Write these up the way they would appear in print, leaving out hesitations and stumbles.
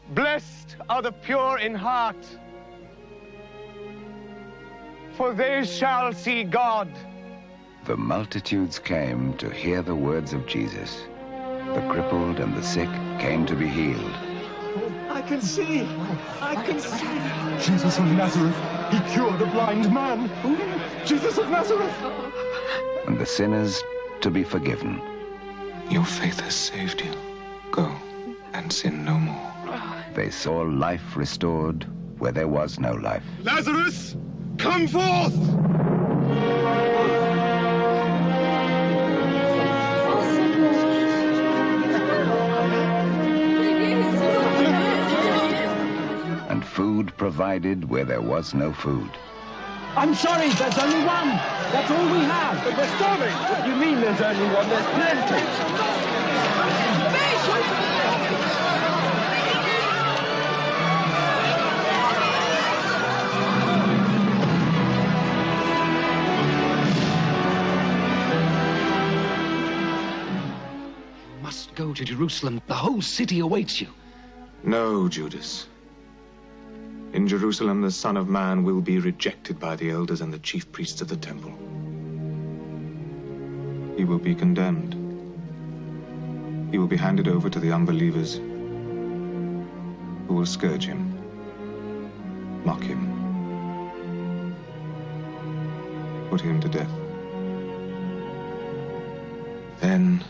Blessed are the pure in heart, for they shall see God. The multitudes came to hear the words of Jesus. The crippled and the sick came to be healed. I can see! I can see! Jesus of Nazareth, he cured a blind man! Jesus of Nazareth! And the sinners to be forgiven. Your faith has saved you. Go and sin no more. They saw life restored where there was no life. Lazarus, come forth! And food provided where there was no food. I'm sorry, there's only one. That's all we have. But we're starving. What do you mean there's only one? There's plenty. You must go to Jerusalem. The whole city awaits you. No, Judas. In Jerusalem, the Son of Man will be rejected by the elders and the chief priests of the temple. He will be condemned. He will be handed over to the unbelievers, who will scourge him, mock him, put him to death. Then,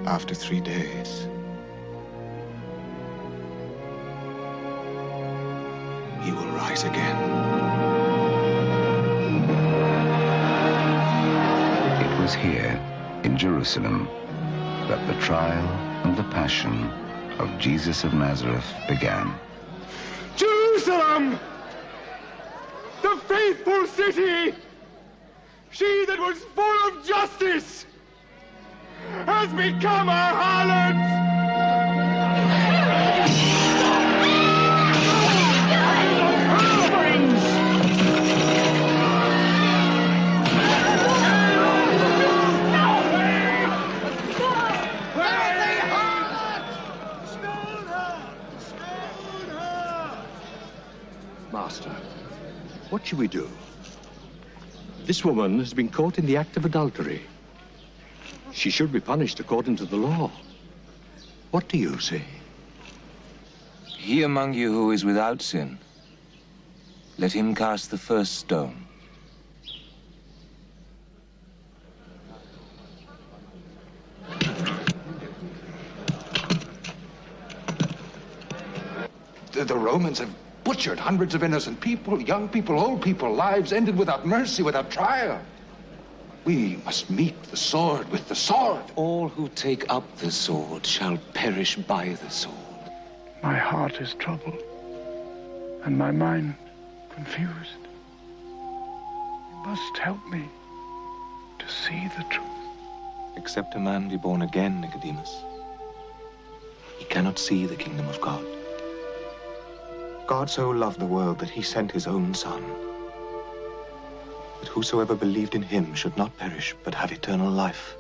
after 3 days, he will rise again. It was here, in Jerusalem, that the trial and the passion of Jesus of Nazareth began. Jerusalem! The faithful city! She that was full of justice has become a harlot! Master, what shall we do? This woman has been caught in the act of adultery. She should be punished according to the law. What do you say? He among you who is without sin, let him cast the first stone. The Romans have butchered hundreds of innocent people, young people, old people, lives ended without mercy, without trial. We must meet the sword with the sword. All who take up the sword shall perish by the sword. My heart is troubled, and my mind confused. You must help me to see the truth. Except a man be born again, Nicodemus, he cannot see the kingdom of God. God so loved the world that he sent his own Son, that whosoever believed in him should not perish, but have eternal life.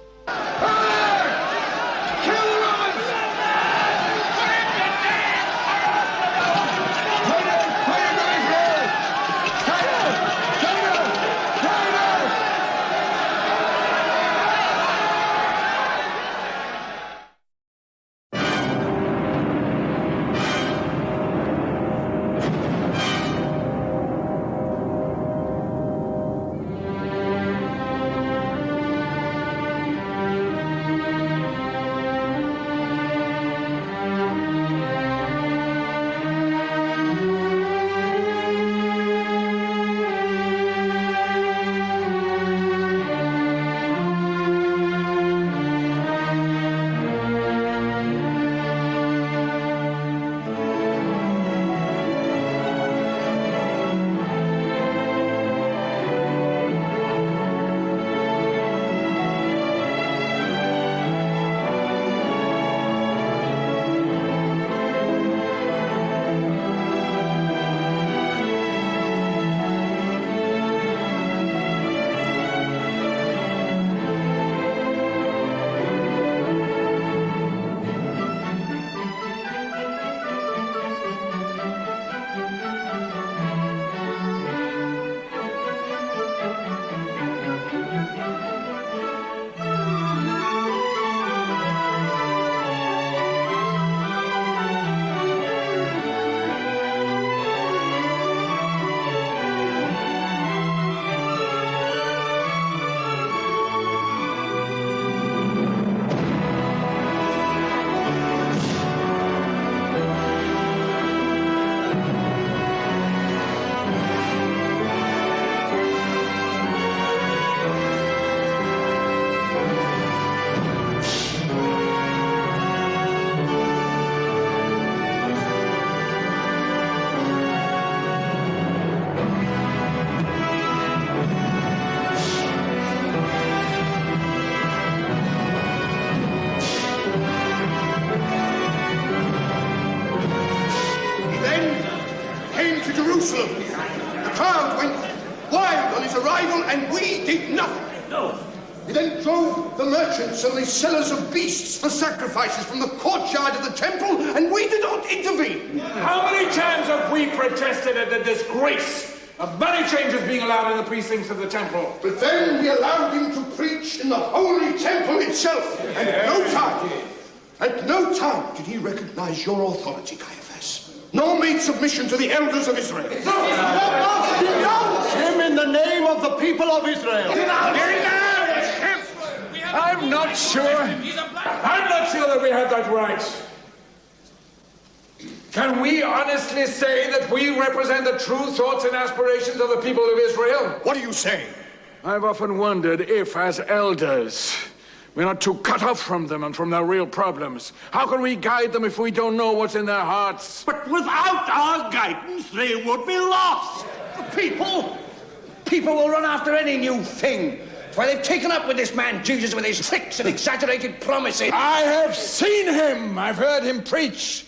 did nothing. No. He then drove the merchants and the sellers of beasts for sacrifices from the courtyard of the temple, and we did not intervene. How many times have we protested at the disgrace of money changers being allowed in the precincts of the temple? But then we allowed him to preach in the holy temple itself, and at no time did he recognize your authority, Caiaphas, nor made submission to the elders of Israel. Denounce him in the name of the people of Israel. I'm not sure that we have that right. Can we honestly say that we represent the true thoughts and aspirations of the people of Israel? What do you say? I've often wondered if, as elders, we're not too cut off from them and from their real problems. How can we guide them if we don't know what's in their hearts? But without our guidance, they would be lost. People will run after any new thing. Why, they've taken up with this man, Jesus, with his tricks and exaggerated promises. I have seen him. I've heard him preach.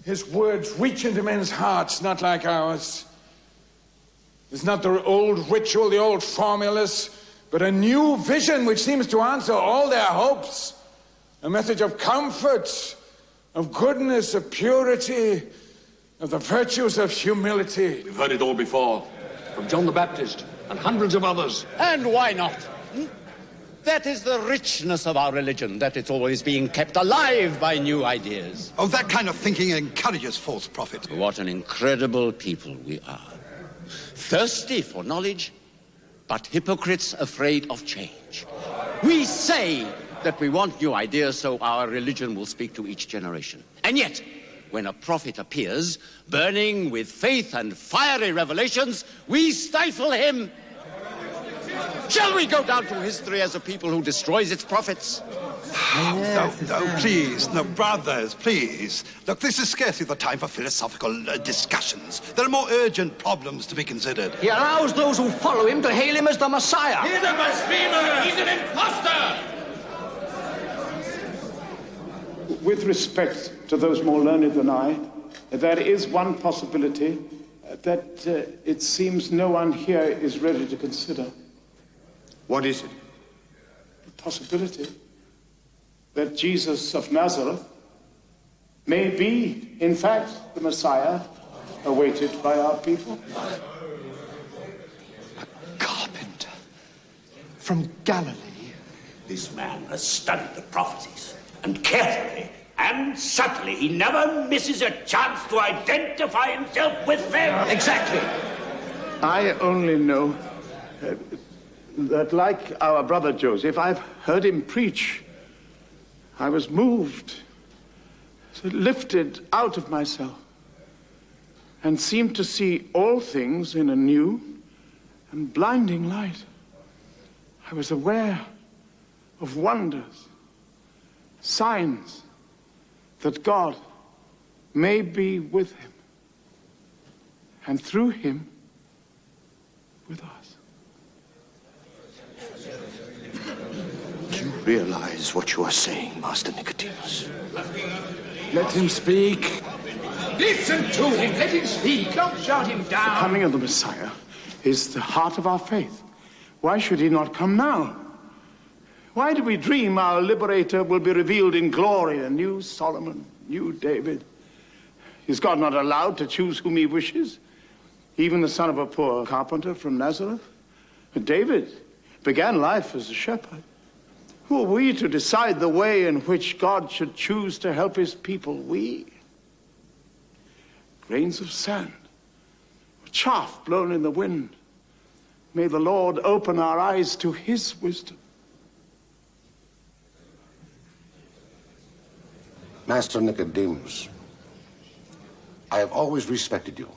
His words reach into men's hearts, not like ours. It's not the old ritual, the old formulas, but a new vision which seems to answer all their hopes. A message of comfort, of goodness, of purity, of the virtues of humility. We've heard it all before, from John the Baptist and hundreds of others. And why not? That is the richness of our religion, that it's always being kept alive by new ideas. Oh, that kind of thinking encourages false prophet. What an incredible people we are. Thirsty for knowledge, but hypocrites afraid of change. We say that we want new ideas so our religion will speak to each generation. And yet, when a prophet appears, burning with faith and fiery revelations, we stifle him. Shall we go down to history as a people who destroys its prophets? No, please, no, brothers, please. Look, this is scarcely the time for philosophical discussions. There are more urgent problems to be considered. He allows those who follow him to hail him as the Messiah. He's a blasphemer! He's an imposter! With respect to those more learned than I, there is one possibility that it seems no one here is ready to consider. What is it? The possibility that Jesus of Nazareth may be, in fact, the Messiah awaited by our people. A carpenter from Galilee. This man has studied the prophecies, and carefully and subtly he never misses a chance to identify himself with them. Exactly. I only know that, like our brother Joseph, I've heard him preach. I was moved, lifted out of myself, and seemed to see all things in a new and blinding light. I was aware of wonders, signs that God may be with him, and through him, with us. Do you realize what you are saying, Master Nicodemus? Let him speak. Listen to him. Let him speak. Don't shout him down. The coming of the Messiah is the heart of our faith. Why should he not come now? Why do we dream our liberator will be revealed in glory, a new Solomon, new David? Is God not allowed to choose whom he wishes? Even the son of a poor carpenter from Nazareth? But David began life as a shepherd. Who are we to decide the way in which God should choose to help his people? We, grains of sand, chaff blown in the wind. May the Lord open our eyes to his wisdom. Master Nicodemus, I have always respected you.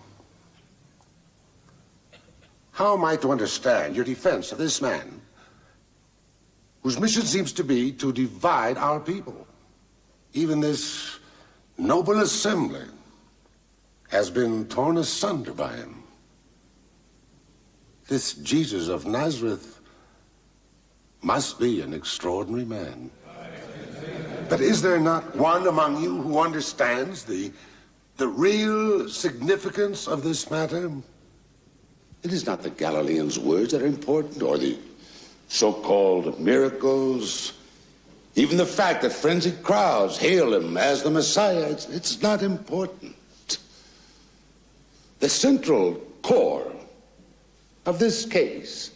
How am I to understand your defense of this man, whose mission seems to be to divide our people? Even this noble assembly has been torn asunder by him. This Jesus of Nazareth must be an extraordinary man. But is there not one among you who understands the real significance of this matter? It is not the Galileans' words that are important, or the so-called miracles. Even the fact that frenzied crowds hail him as the Messiah, it's not important. The central core of this case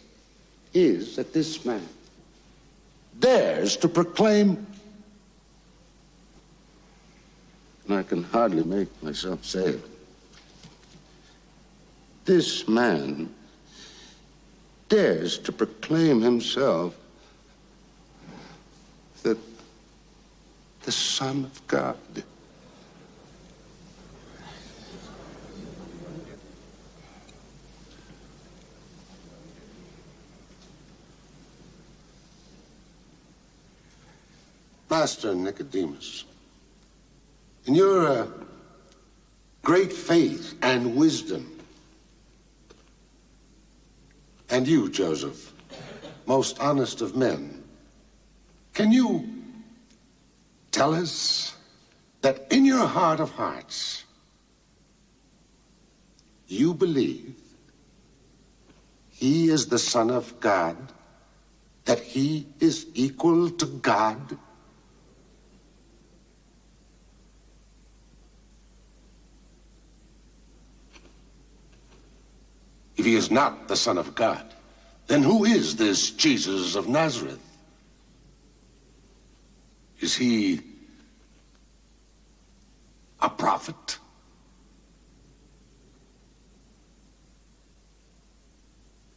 is that this man dares to proclaim, and I can hardly make myself say it, this man dares to proclaim himself the Son of God. Master Nicodemus, in your great faith and wisdom, and you, Joseph, most honest of men, can you tell us that in your heart of hearts, you believe he is the Son of God, that he is equal to God? If he is not the Son of God, then who is this Jesus of Nazareth? Is he a prophet?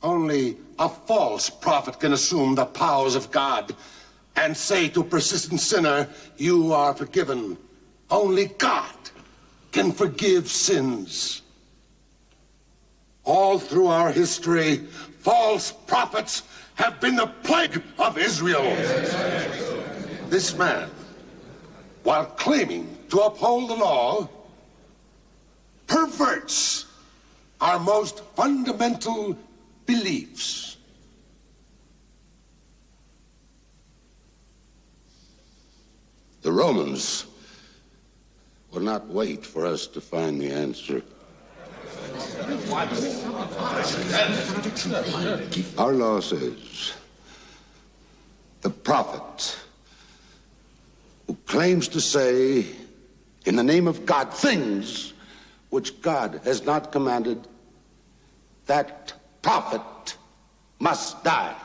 Only a false prophet can assume the powers of God and say to a persistent sinner, you are forgiven. Only God can forgive sins. All through our history, false prophets have been the plague of Israel. This man, while claiming to uphold the law, perverts our most fundamental beliefs. The Romans will not wait for us to find the answer. Our law says the prophet who claims to say in the name of God things which God has not commanded, that prophet must die.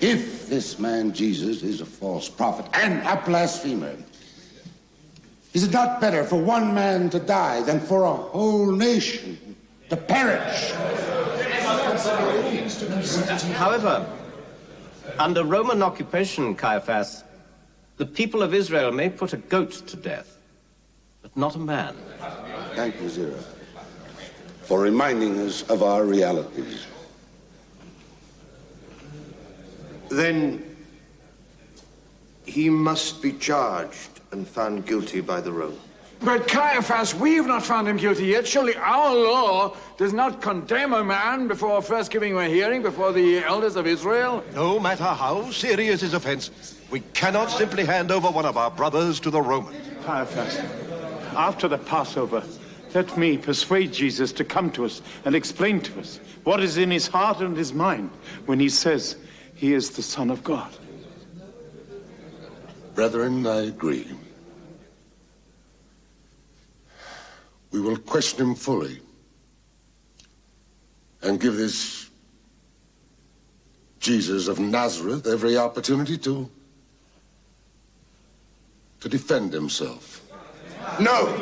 If this man Jesus is a false prophet and a blasphemer, is it not better for one man to die than for a whole nation to perish? However, under Roman occupation, Caiaphas, the people of Israel may put a goat to death, but not a man. Thank you, Zero, for reminding us of our realities. Then he must be charged and found guilty by the Romans. But Caiaphas, we have not found him guilty yet. Surely our law does not condemn a man before first giving him a hearing before the elders of Israel? No matter how serious his offense, we cannot simply hand over one of our brothers to the Romans. Caiaphas, after the Passover, let me persuade Jesus to come to us and explain to us what is in his heart and his mind when he says he is the Son of God. Brethren, I agree. We will question him fully and give this Jesus of Nazareth every opportunity to defend himself. No!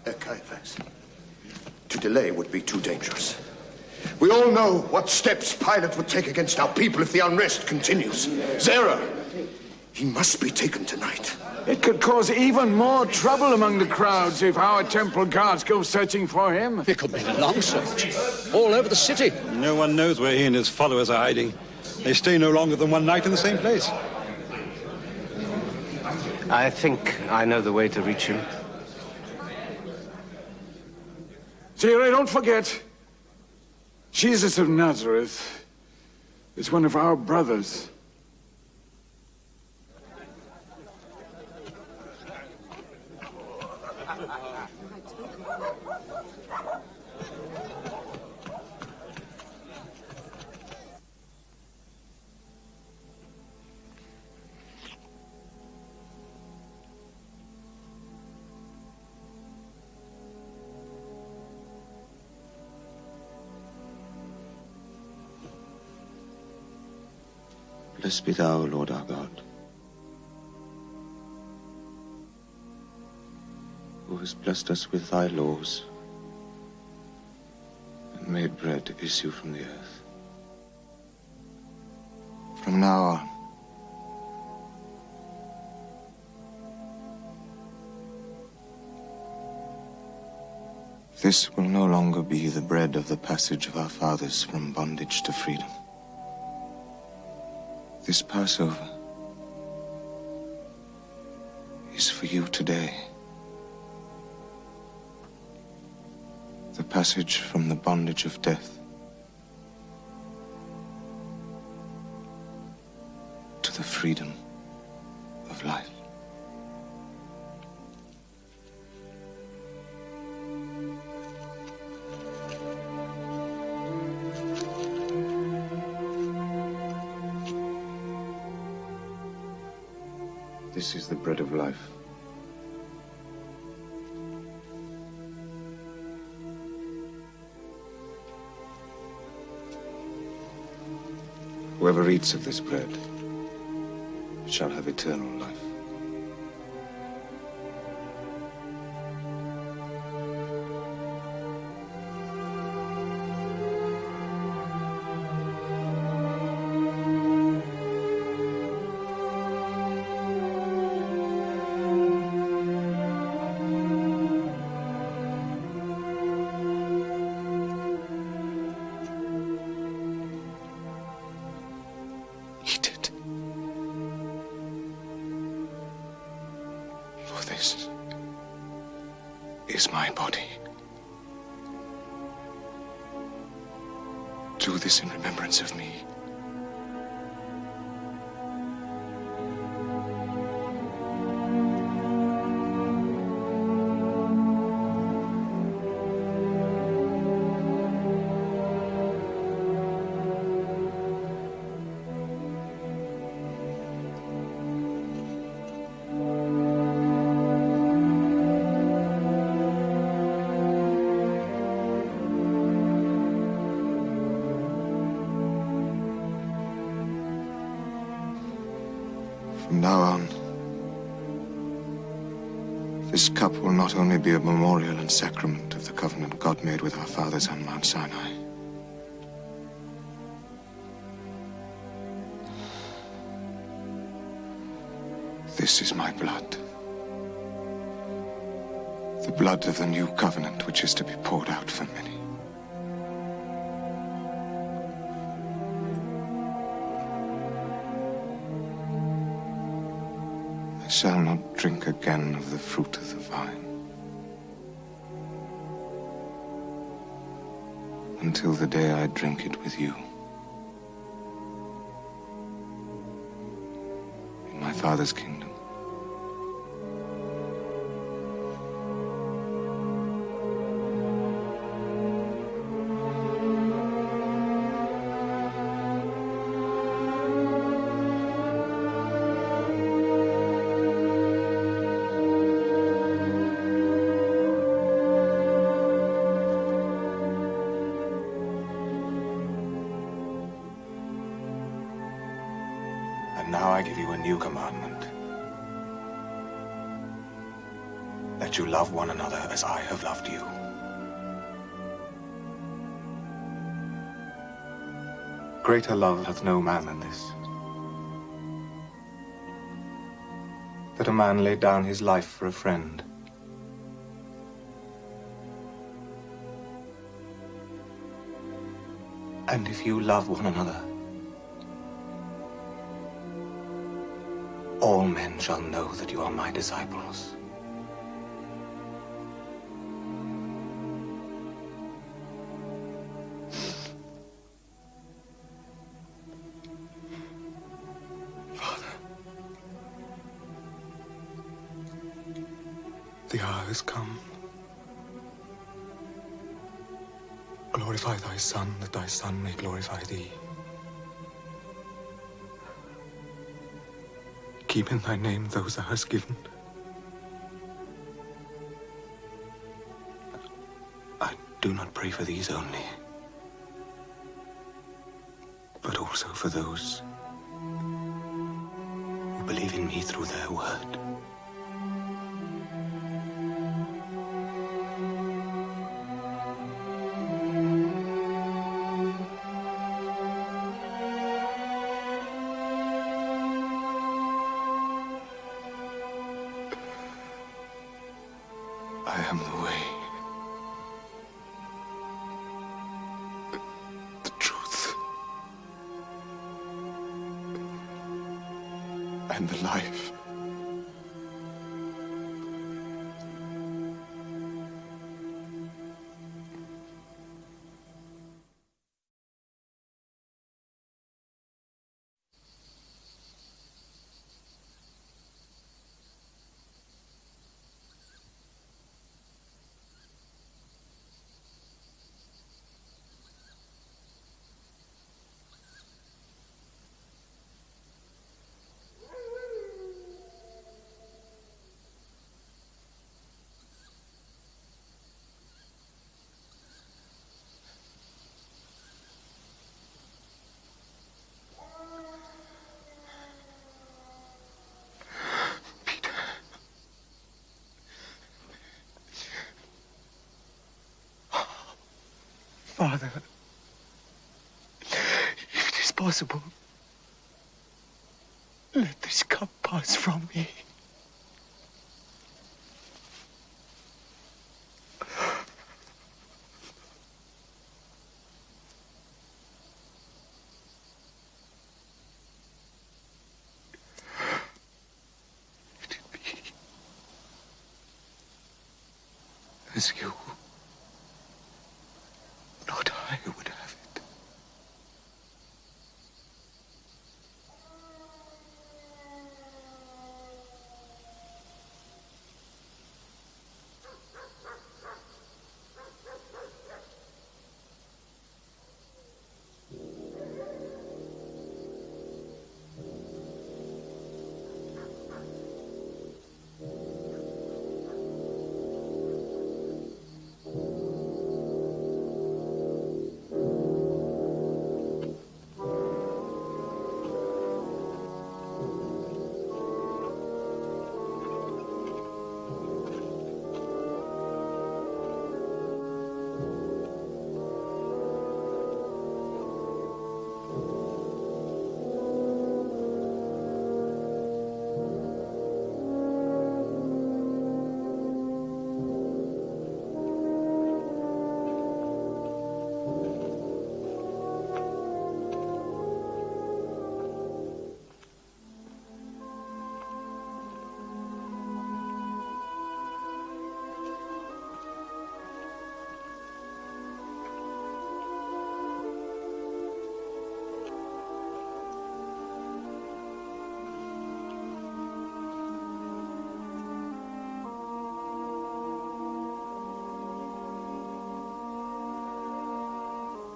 Caiaphas, to delay would be too dangerous. We all know what steps Pilate would take against our people if the unrest continues. Zerah, he must be taken tonight. It could cause even more trouble among the crowds if our temple guards go searching for him. There could be a long search all over the city. No one knows where he and his followers are hiding. They stay no longer than one night in the same place. I think I know the way to reach him. Zero, don't forget, Jesus of Nazareth is one of our brothers. Blessed be thou, Lord our God, who hast blessed us with thy laws and made bread to issue from the earth. From now on, this will no longer be the bread of the passage of our fathers from bondage to freedom. This Passover is for you today. The passage from the bondage of death to the freedom of life. This is the bread of life. Whoever eats of this bread shall have eternal life. This is my body. Do this in remembrance of me. From now on, this cup will not only be a memorial and sacrament of the covenant God made with our fathers on Mount Sinai. This is my blood. The blood of the new covenant which is to be poured out for many. I shall not drink again of the fruit of the vine until the day I drink it with you in my Father's kingdom. And now I give you a new commandment, that you love one another as I have loved you. Greater love hath no man than this, that a man lay down his life for a friend. And if you love one another, all men shall know that you are my disciples. Father, the hour has come. Glorify thy Son, that thy Son may glorify thee. Keep in thy name those thou hast given. I do not pray for these only, but also for those believe in me through their word. I am the way, the truth, and the life. Father, if it is possible, let this cup pass from me. Let it be as you, not I, would have it.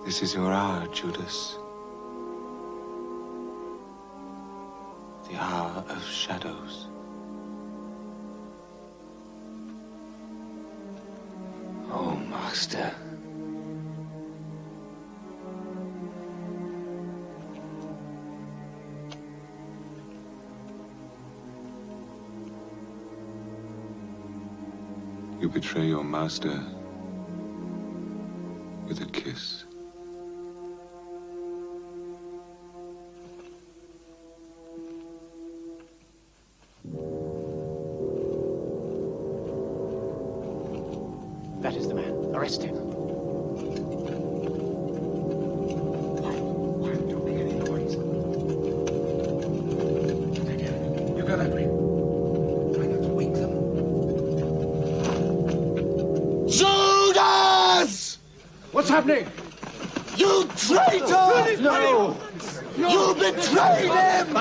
This is your hour, Judas. The hour of shadows. Oh, Master. You betray your master with a kiss. That is the man. Arrest him. You go that way. Try not to wake them. Judas! What's happening? You traitor! No! You betrayed him!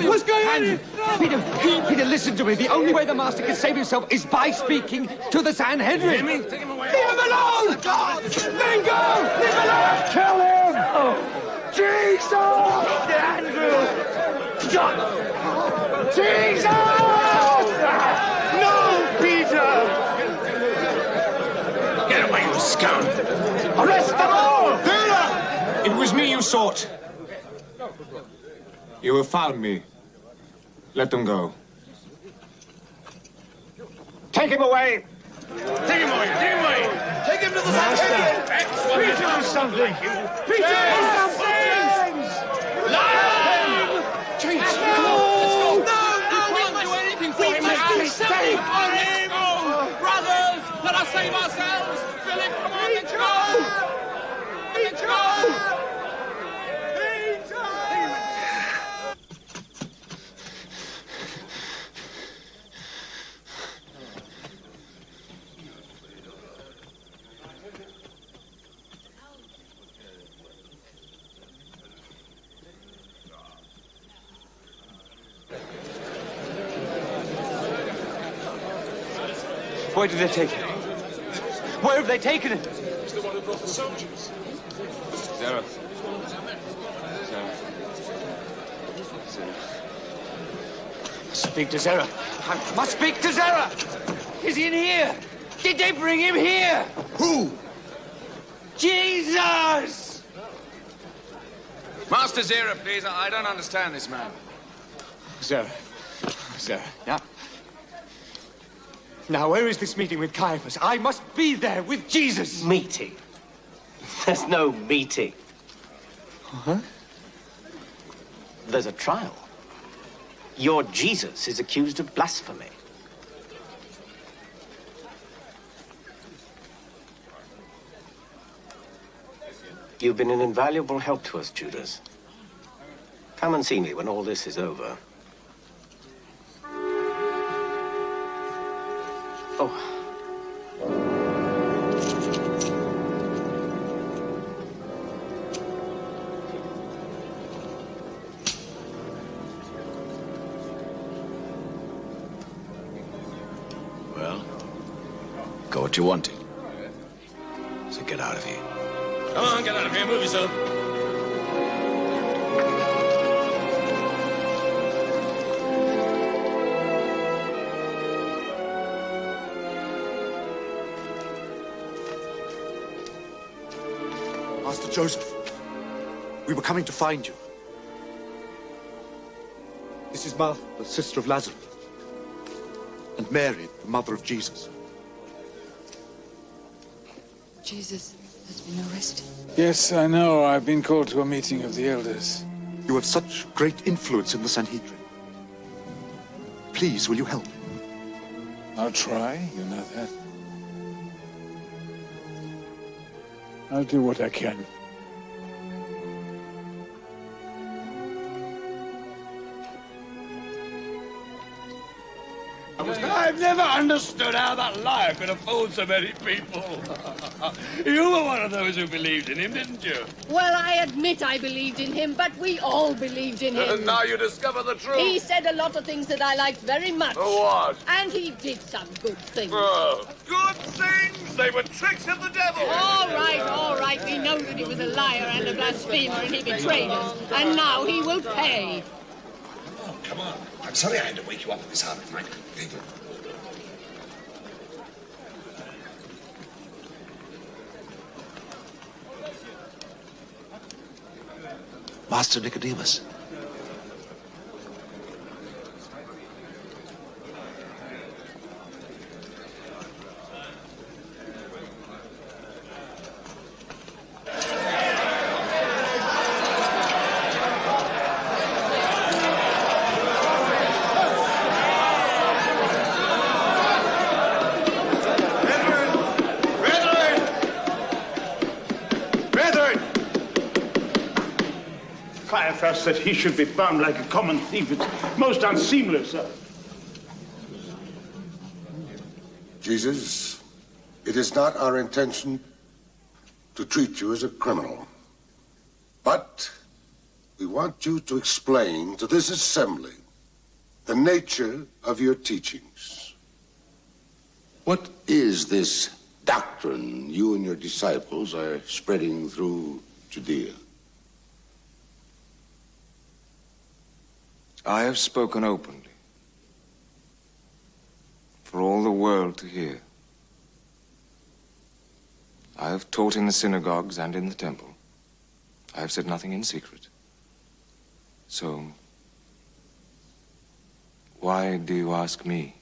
What's going on here? Peter, listen to me. The only way the master can save himself is by speaking to the Sanhedrin. Take him away. Leave him alone! Let him go! Leave him alone! Kill him! Oh. Jesus! Andrew! Jesus! No, Peter! Get away, you scum! Arrest them all! It was me you sought. You have found me. Let them go. Take him away! Take him away! Take him away! Take him to the Sanhedrin! Preach on something! Preach on something! Lion! James! No! Let's go! No! We can't do anything for him! We must do something for him! Brothers, let us save ourselves! Philip, come on, let's go! Let's go! Where did they take him? Where have they taken him? He's the one who brought the soldiers. Zara. Speak to Zara. I must speak to Zara. Is he in here? Did they bring him here? Who? Jesus! Master Zara, please. I don't understand this man. Zara. Zara. Now. Now, where is this meeting with Caiaphas? I must be there with Jesus. Meeting? There's no meeting. Huh? There's a trial. Your Jesus is accused of blasphemy. You've been an invaluable help to us, Judas. Come and see me when all this is over. Oh. Well, got what you wanted. So get out of here. Come on, get out of here. Move yourself. Master Joseph, we were coming to find you. This is Martha, the sister of Lazarus, and Mary, the mother of Jesus. Jesus has been arrested. Yes, I know. I've been called to a meeting of the elders. You have such great influence in the Sanhedrin. Please, will you help? I'll try, you know that. I'll do what I can. I've never understood how that liar could have fooled so many people. You were one of those who believed in him, didn't you? Well, I admit I believed in him, but we all believed in him. And now you discover the truth. He said a lot of things that I liked very much. What? And he did some good things. Oh, good things? They were tricks of the devil. All right. We know that he was a liar and a blasphemer and he betrayed us. And now he will pay. Oh, come on. I'm sorry I had to wake you up at this hour of night. Master Nicodemus. Caiaphas said he should be bound like a common thief. It's most unseemly, sir. Jesus, it is not our intention to treat you as a criminal. But we want you to explain to this assembly the nature of your teachings. What is this doctrine you and your disciples are spreading through Judea? I have spoken openly for all the world to hear. I have taught in the synagogues and in the temple. I have said nothing in secret. So, Why do you ask me?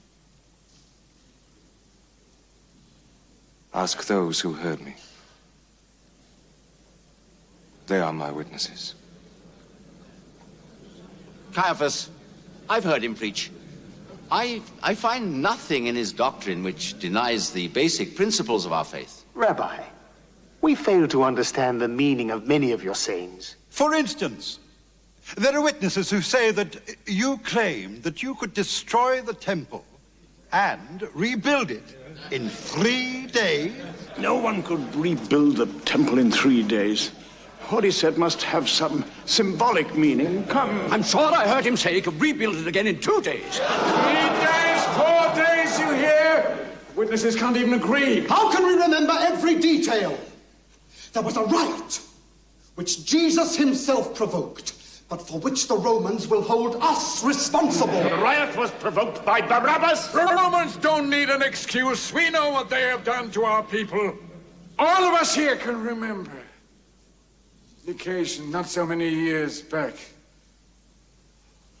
Ask those who heard me. They are my witnesses. Caiaphas, I've heard him preach. I find nothing in his doctrine which denies the basic principles of our faith. Rabbi, we fail to understand the meaning of many of your sayings. For instance, there are witnesses who say that you claim that you could destroy the temple and rebuild it in 3 days. No one could rebuild the temple in 3 days. What he said must have some symbolic meaning. Come. I'm sure I heard him say he could rebuild it again in 2 days. 3 days, 4 days, you hear? Witnesses can't even agree. How can we remember every detail? There was a riot, which Jesus himself provoked, but for which the Romans will hold us responsible. The riot was provoked by Barabbas. The Romans don't need an excuse. We know what they have done to our people. All of us here can remember the occasion not so many years back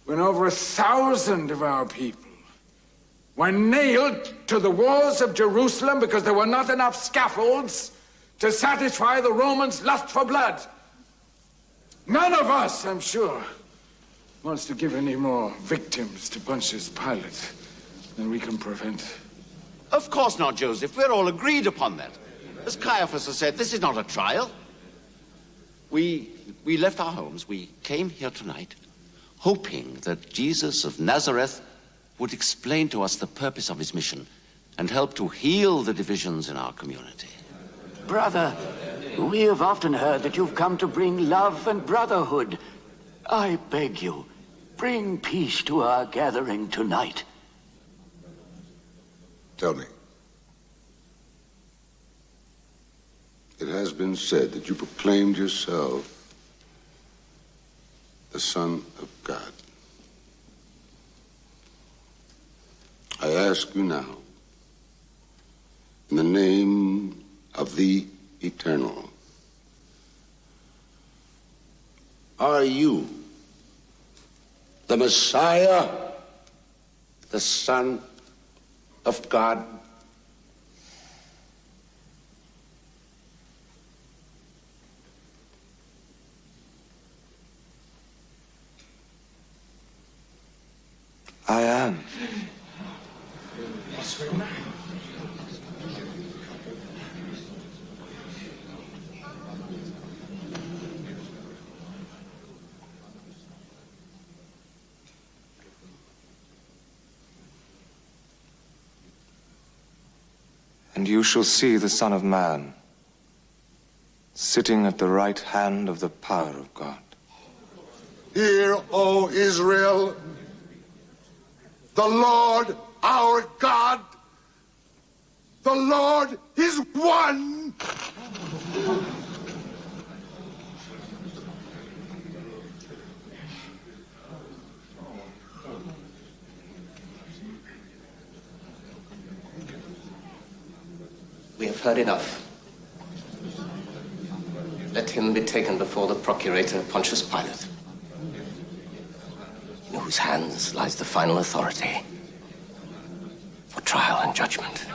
when over 1,000 of our people were nailed to the walls of Jerusalem because there were not enough scaffolds to satisfy the Romans' lust for blood. None of us, I'm sure, wants to give any more victims to Pontius Pilate than we can prevent. Of course not, Joseph. We're all agreed upon that. As Caiaphas has said, this is not a trial. We left our homes. We came here tonight hoping that Jesus of Nazareth would explain to us the purpose of his mission and help to heal the divisions in our community. Brother, we have often heard that you've come to bring love and brotherhood. I beg you, bring peace to our gathering tonight. Tell me. It has been said that you proclaimed yourself the Son of God. I ask you now, in the name of the Eternal, are you the Messiah, the Son of God? I am. And you shall see the Son of Man sitting at the right hand of the power of God. Hear, O Israel, the Lord our God, the Lord is one. We have heard enough. Let him be taken before the procurator Pontius Pilate, in whose hands lies the final authority for trial and judgment.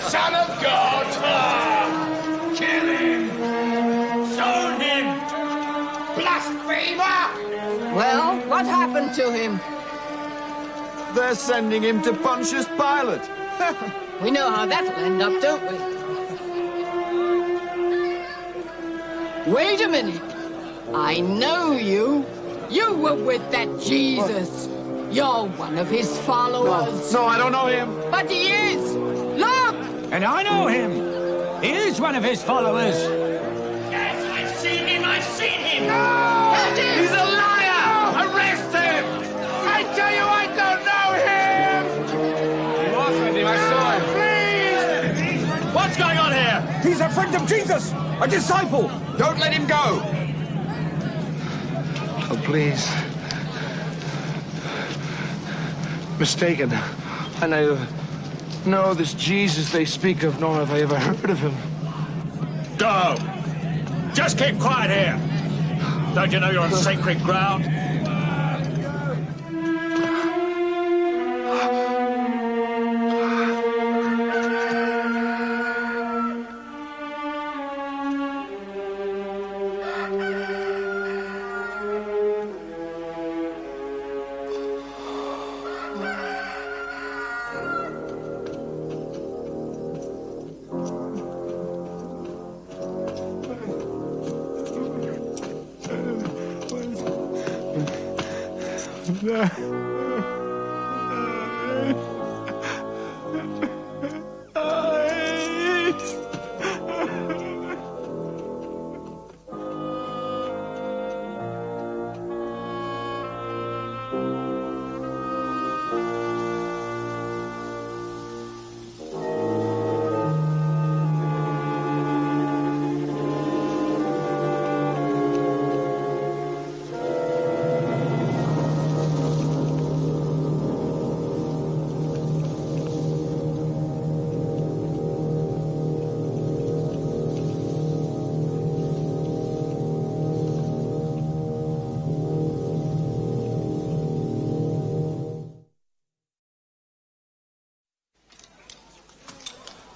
Son of God! Kill him! Stone him! Blasphemer! Well, what happened to him? They're sending him to Pontius Pilate. We know how that'll end up, don't we? Wait a minute. I know you. You were with that Jesus. You're one of his followers. No, I don't know him. But he is. Look! And I know him. He is one of his followers. Yes, I've seen him! I've seen him! No! He's a liar! friend of Jesus, a disciple. Don't let him go. Oh, please. Mistaken. I neither know this Jesus they speak of, nor have I ever heard of him. Go! Just keep quiet here. Don't you know you're on sacred ground?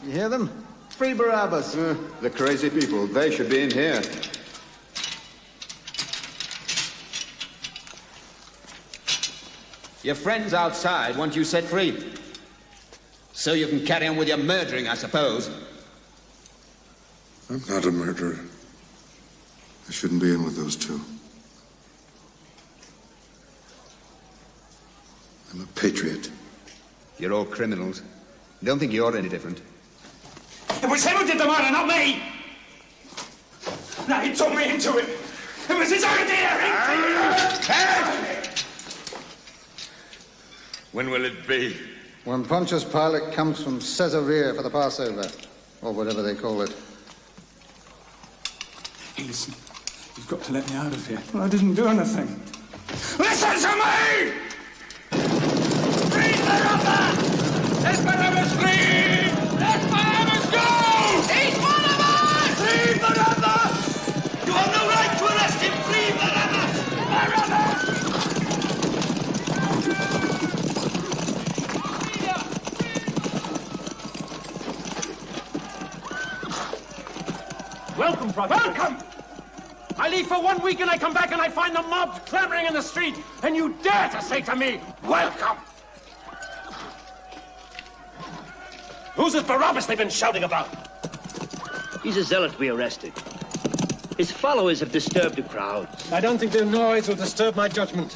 You hear them? Free Barabbas. The crazy people, they should be in here. Your friends outside want you set free. So you can carry on with your murdering, I suppose. I'm not a murderer. I shouldn't be in with those two. I'm a patriot. You're all criminals. Don't think you're any different. It was him who did the murder, not me! Now he took me into it. It was his idea! When will it be? When Pontius Pilate comes from Caesarea for the Passover, or whatever they call it. Hey, listen. You've got to let me out of here. Well, I didn't do anything. Listen to me! Free Barabbas! Let Barabbas free! Let Barabbas go! He's one of us! Free Barabbas! You have no right to arrest him! Free Barabbas! Barabbas! Welcome, brother. Welcome! I leave for 1 week and I come back and I find the mobs clamoring in the street, and you dare to say to me, welcome! Who's this Barabbas they've been shouting about? He's a zealot we arrested. His followers have disturbed the crowd. I don't think their noise will disturb my judgment.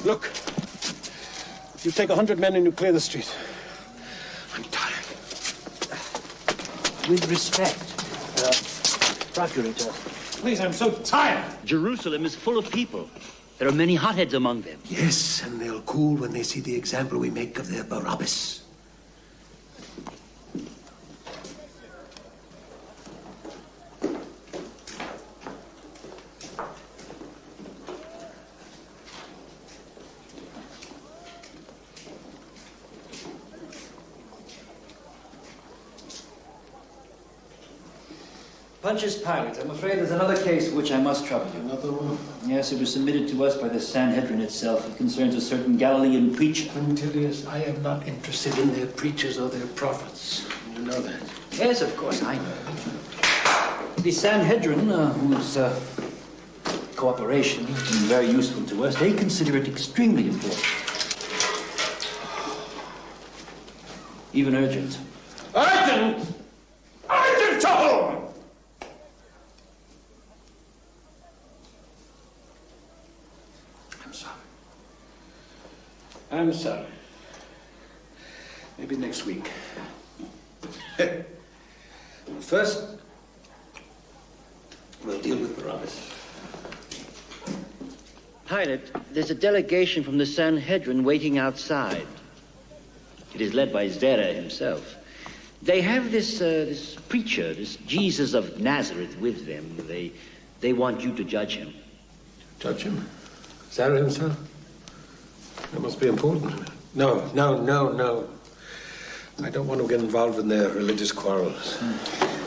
Look, you take 100 men and you clear the street. I'm tired. With respect, Procurator. Please, I'm so tired. Jerusalem is full of people. There are many hotheads among them. Yes, and they'll cool when they see the example we make of their Barabbas. Pontius Pilate, I'm afraid there's another case which I must trouble you. Another one? Yes, it was submitted to us by the Sanhedrin itself. It concerns a certain Galilean preacher. Quintilius, I am not interested in their preachers or their prophets. You know that. Yes, of course, I know. The Sanhedrin, whose cooperation has been very useful to us, they consider it extremely important. Even urgent. Urgent? Urgent to whom? I'm sorry. Maybe next week. First, we'll deal with Barabbas. Pilate, there's a delegation from the Sanhedrin waiting outside. It is led by Zerah himself. They have this preacher, this Jesus of Nazareth with them. They want you to judge him. Judge him? Is that himself? That must be important. No. I don't want to get involved in their religious quarrels.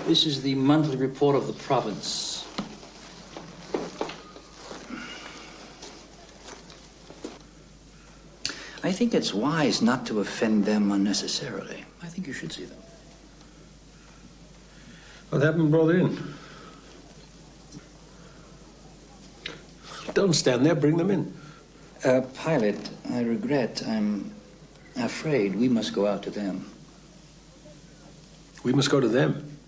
This is the monthly report of the province. I think it's wise not to offend them unnecessarily. I think you should see them. Well, have them brought in. Don't stand there, bring them in. Pilot, I regret. I'm afraid we must go out to them. We must go to them?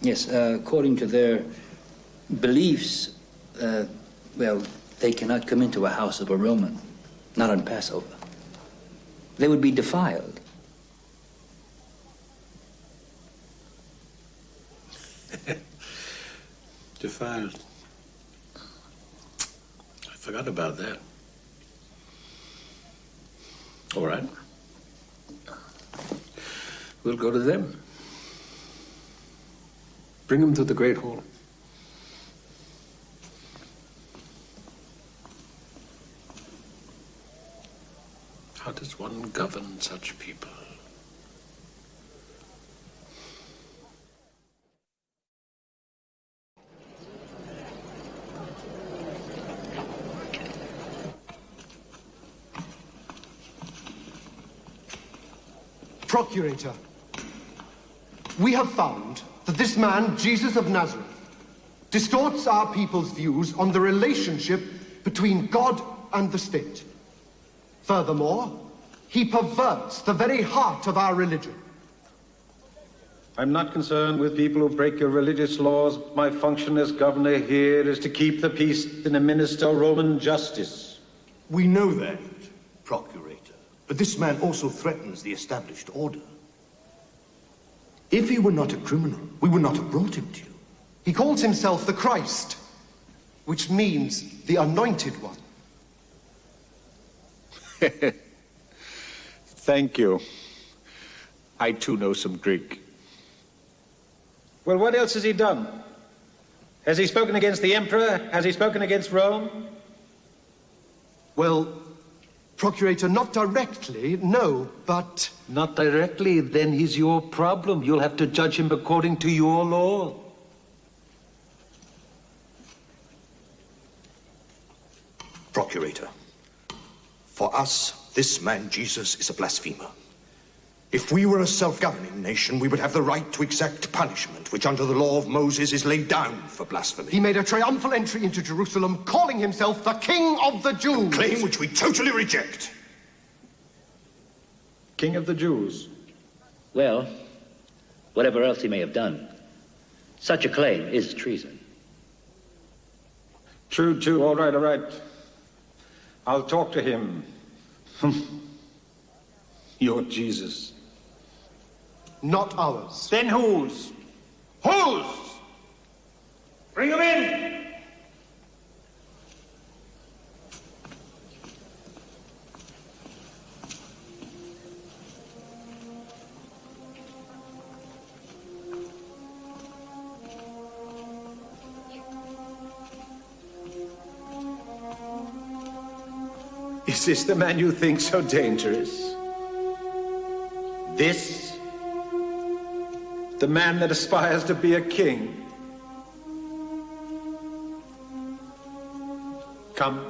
Yes, according to their beliefs, well, they cannot come into a house of a Roman, not on Passover. They would be defiled. Defiled. I forgot about that. All right. We'll go to them. Bring them to the Great Hall. How does one govern such people? Procurator, we have found that this man, Jesus of Nazareth, distorts our people's views on the relationship between God and the state. Furthermore, he perverts the very heart of our religion. I'm not concerned with people who break your religious laws. My function as governor here is to keep the peace and administer Roman justice. We know that, Procurator. But this man also threatens the established order. If he were not a criminal, we would not have brought him to you. He calls himself the Christ, which means the Anointed One. Thank you. I too know some Greek. Well, what else has he done? Has he spoken against the emperor? Has he spoken against Rome? Well, Procurator, not directly, no, but... Not directly, then he's your problem. You'll have to judge him according to your law. Procurator, for us, this man Jesus is a blasphemer. If we were a self-governing nation, we would have the right to exact punishment, which under the law of Moses is laid down for blasphemy. He made a triumphal entry into Jerusalem, calling himself the King of the Jews. A claim which we totally reject. King of the Jews? Well, whatever else he may have done, such a claim is treason. True, all right. I'll talk to him. You're Jesus. Not ours. Then whose? Whose? Bring him in! Is this the man you think so dangerous? This? The man that aspires to be a king? Come.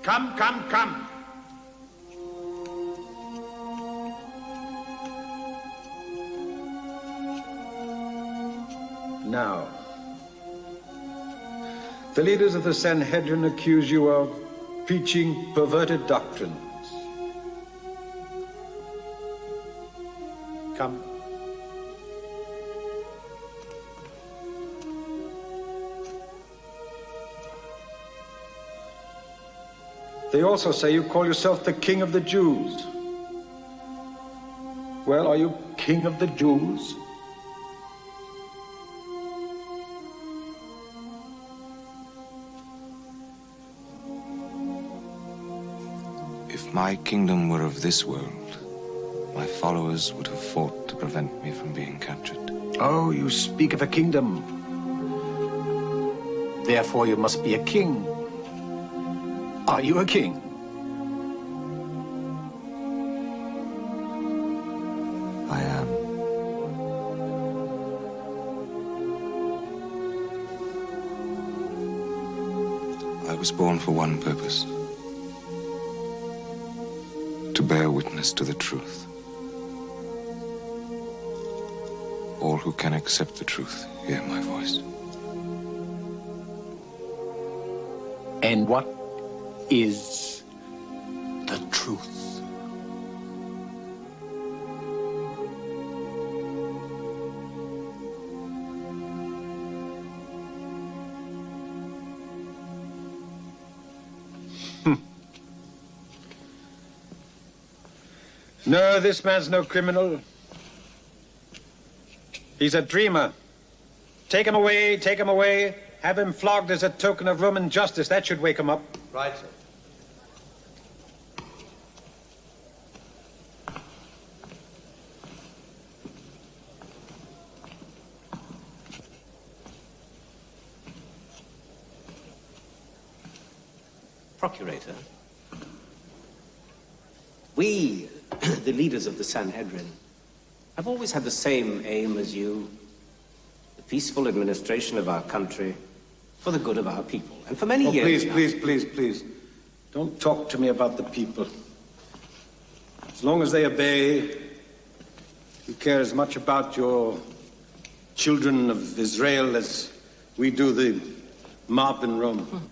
Come. Now, the leaders of the Sanhedrin accuse you of preaching perverted doctrines. Come. They also say you call yourself the King of the Jews. Well, are you King of the Jews? If my kingdom were of this world, my followers would have fought to prevent me from being captured. Oh, you speak of a kingdom. Therefore you must be a king. Are you a king? I am. I was born for one purpose. To bear witness to the truth. All who can accept the truth hear my voice. And what is the truth? No, this man's no criminal. He's a dreamer. Take him away, take him away. Have him flogged as a token of Roman justice. That should wake him up. Right, sir. Procurator, we, the leaders of the Sanhedrin, have always had the same aim as you, the peaceful administration of our country for the good of our people. And for many years now... Please. Don't talk to me about the people. As long as they obey, you care as much about your children of Israel as we do the mob in Rome.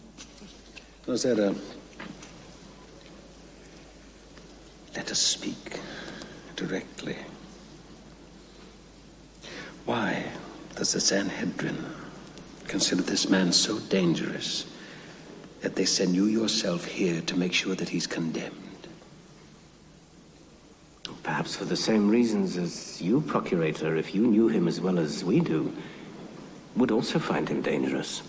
Nazarét, let us speak directly. Why does the Sanhedrin consider this man so dangerous that they send you yourself here to make sure that he's condemned? Perhaps for the same reasons as you, Procurator, if you knew him as well as we do, would also find him dangerous.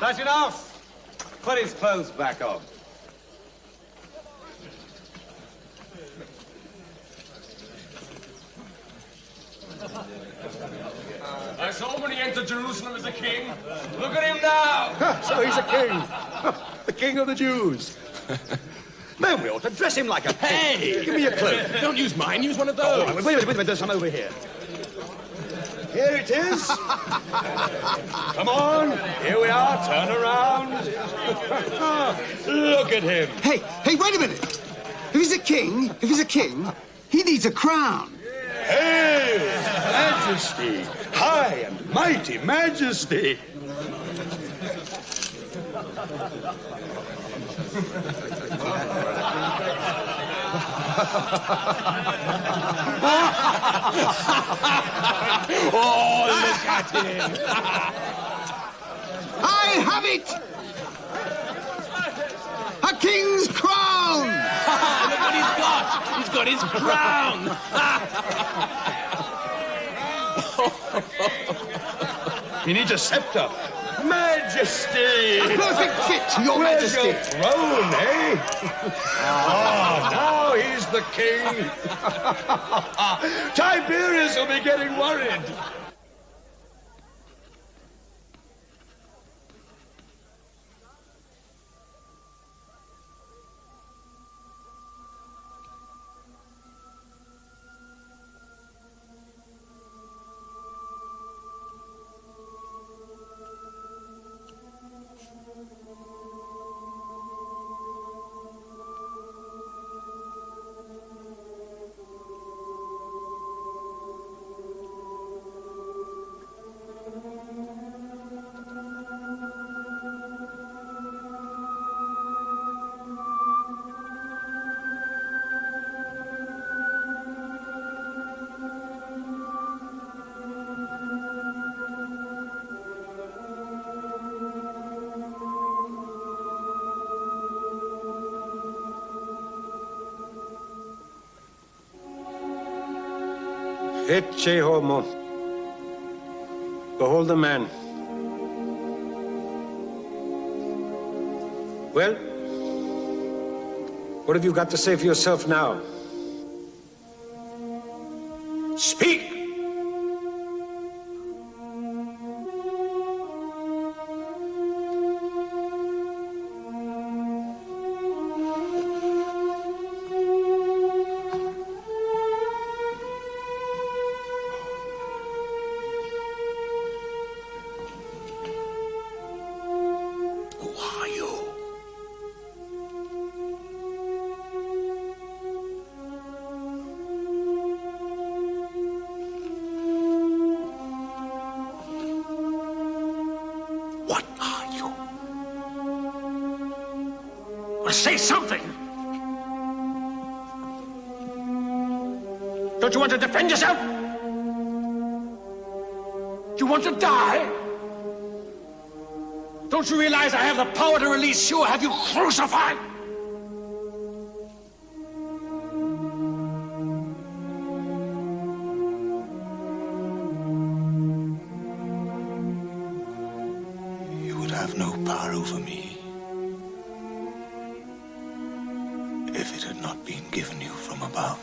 That's enough! Put his clothes back on. I saw when he entered Jerusalem as a king. Look at him now! So he's a king. The king of the Jews. Man, we ought to dress him like a king. Hey! Give me your cloak. Don't use mine, use one of those. Oh, wait a minute, there's some over here. Here it is. Come on, here we are, turn around. Look at him. Hey, wait a minute. If he's a king, he needs a crown. Hail, Majesty, high and mighty Majesty. Oh, look at him! I have it! A king's crown! Look what he's got! He's got his crown! He needs a scepter. Majesty! A perfect fit, Your Where's Majesty. your throne, eh? Now he's the king. Tiberius will be getting worried. Ecce homo. Behold the man. Well, what have you got to say for yourself now? Speak! Say something! Don't you want to defend yourself? Do you want to die? Don't you realize I have the power to release you or have you crucified? You would have no power over me if it had not been given you from above.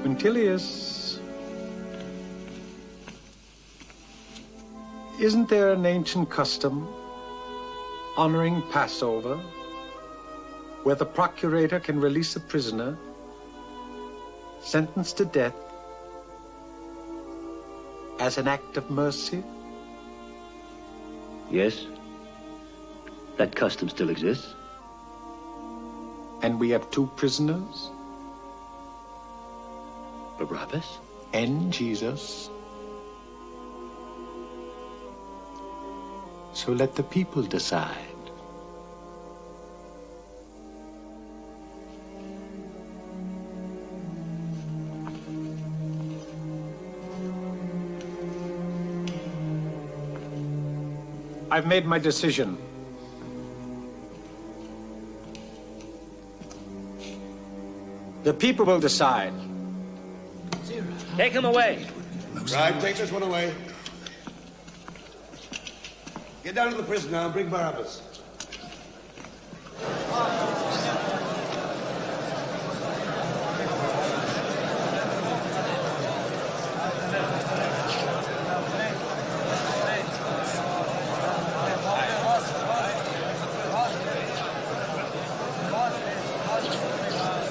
Quintilius, isn't there an ancient custom honoring Passover where the procurator can release a prisoner sentenced to death as an act of mercy? Yes, that custom still exists. And we have two prisoners? Barabbas? And Jesus. So let the people decide. I've made my decision. The people will decide. Take him away. Right, take this one away. Get down to the prison now and bring Barabbas.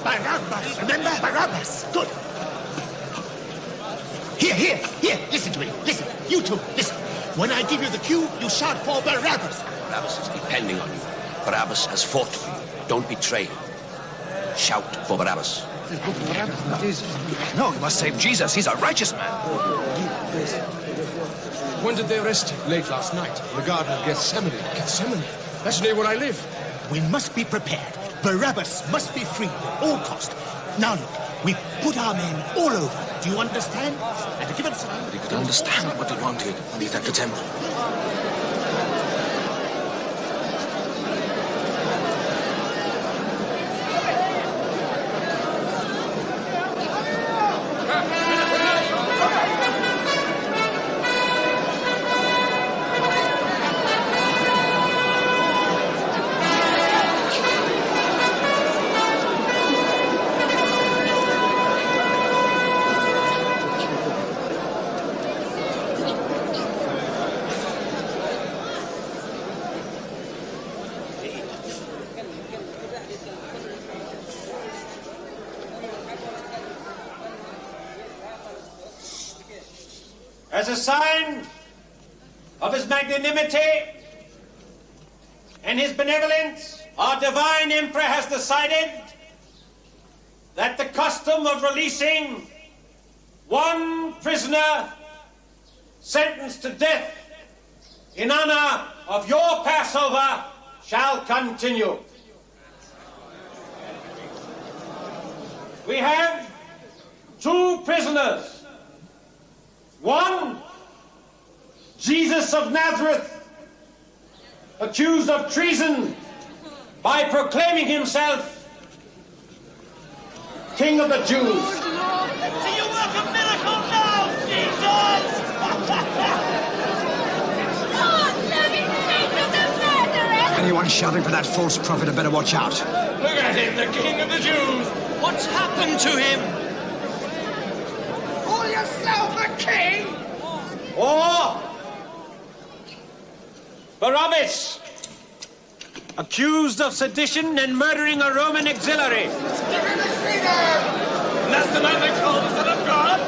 Barabbas, remember? Barabbas. Good. Here, listen to me. Listen, you two, listen. When I give you the cue, you shout for Barabbas. Barabbas is depending on you. Barabbas has fought for you. Don't betray him. Shout for Barabbas. No, you must save Jesus. He's a righteous man. When did they arrest him? Late last night, in the Garden of Gethsemane. Gethsemane? That's near where I live. We must be prepared. Barabbas must be freed at all cost. Now look, we put our men all over. Do you understand? And to give us... But he could understand what he wanted when he's at the temple. As a sign of his magnanimity and his benevolence, our divine emperor has decided that the custom of releasing one prisoner sentenced to death in honor of your Passover shall continue. We have two prisoners. One, Jesus of Nazareth, accused of treason by proclaiming himself King of the Jews. Do you work a miracle now, Jesus? Anyone shouting for that false prophet had better watch out. Look at him, the King of the Jews. What's happened to him? Call yourself a king? Or Barabbas, accused of sedition and murdering a Roman auxiliary. That's the man they call the Son of God.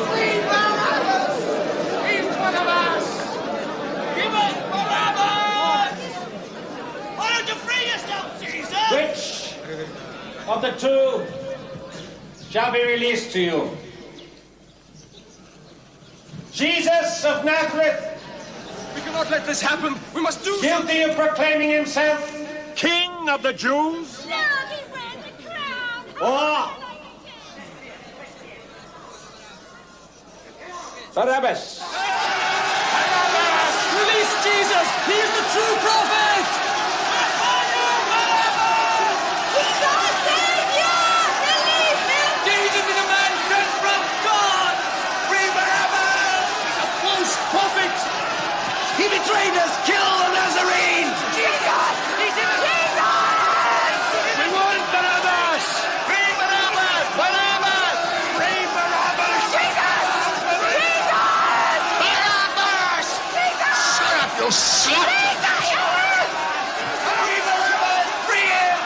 Free Barabbas! He's one of us! Give us Barabbas! Why don't you free yourself, Jesus? Which of the two shall be released to you? Jesus of Nazareth, We cannot let this happen. We must do guilty of proclaiming himself King of the Jews? No, he wears a crown! Or Barabbas? Release Jesus! He is the true prophet! He's our savior! Release him! Jesus is a man sent from God! Free Barabbas! He's a false prophet! He betrayed us! Kill the Nazarene! Jesus! He's in Jesus! We want Barabbas! Free Barabbas! Barabbas! Free Barabbas! Jesus! Jesus! Barabbas! Jesus! Shut up, you slut! Free Barabbas! Free him!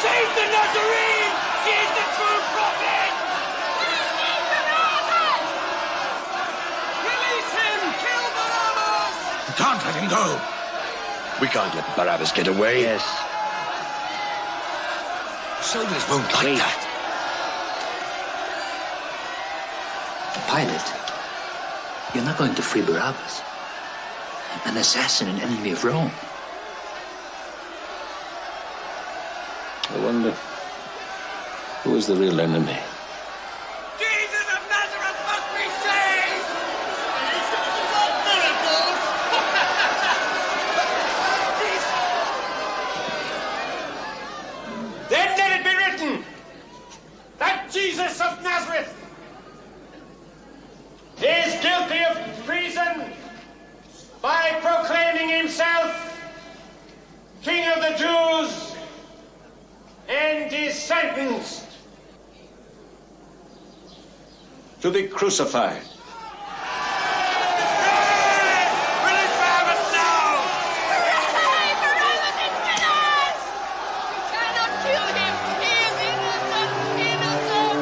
Save the Nazarene! He is the true prophet! Release him! Kill Barabbas! We can't let him go. We can't let Barabbas get away. Yes. Soldiers won't like that. Pilate, you're not going to free Barabbas, an assassin and enemy of Rome. I wonder, who is the real enemy? Jesus of Nazareth must be saved! He's got miracles! Then let it be written that Jesus of Nazareth is guilty of treason by proclaiming himself King of the Jews and is sentenced to be crucified. Release Barabbas now! Hooray! Barabbas is with us! You cannot kill him! He is innocent! Innocent!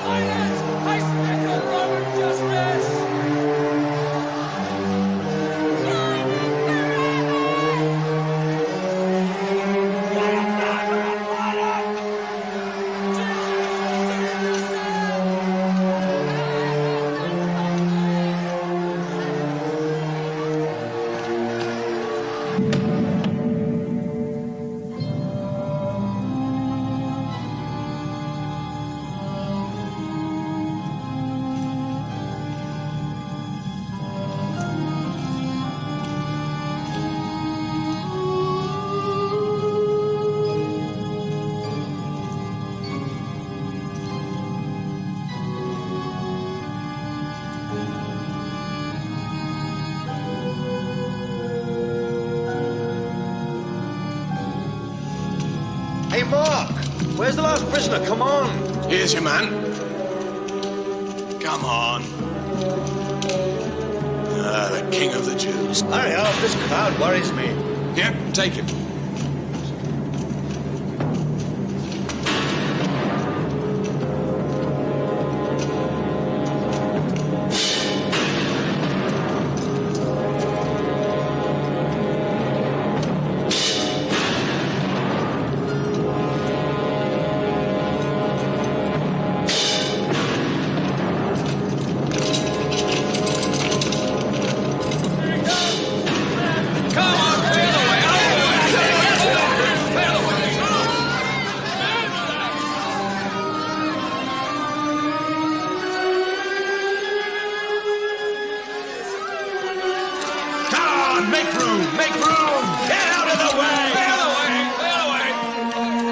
Silence! I speak of Roman justice! Hey, Mark! Where's the last prisoner? Come on! Here's your man. Come on. The King of the Jews. Hurry up, this crowd worries me. Yep, take him. Make room! Get out of the way! Get away! Get away!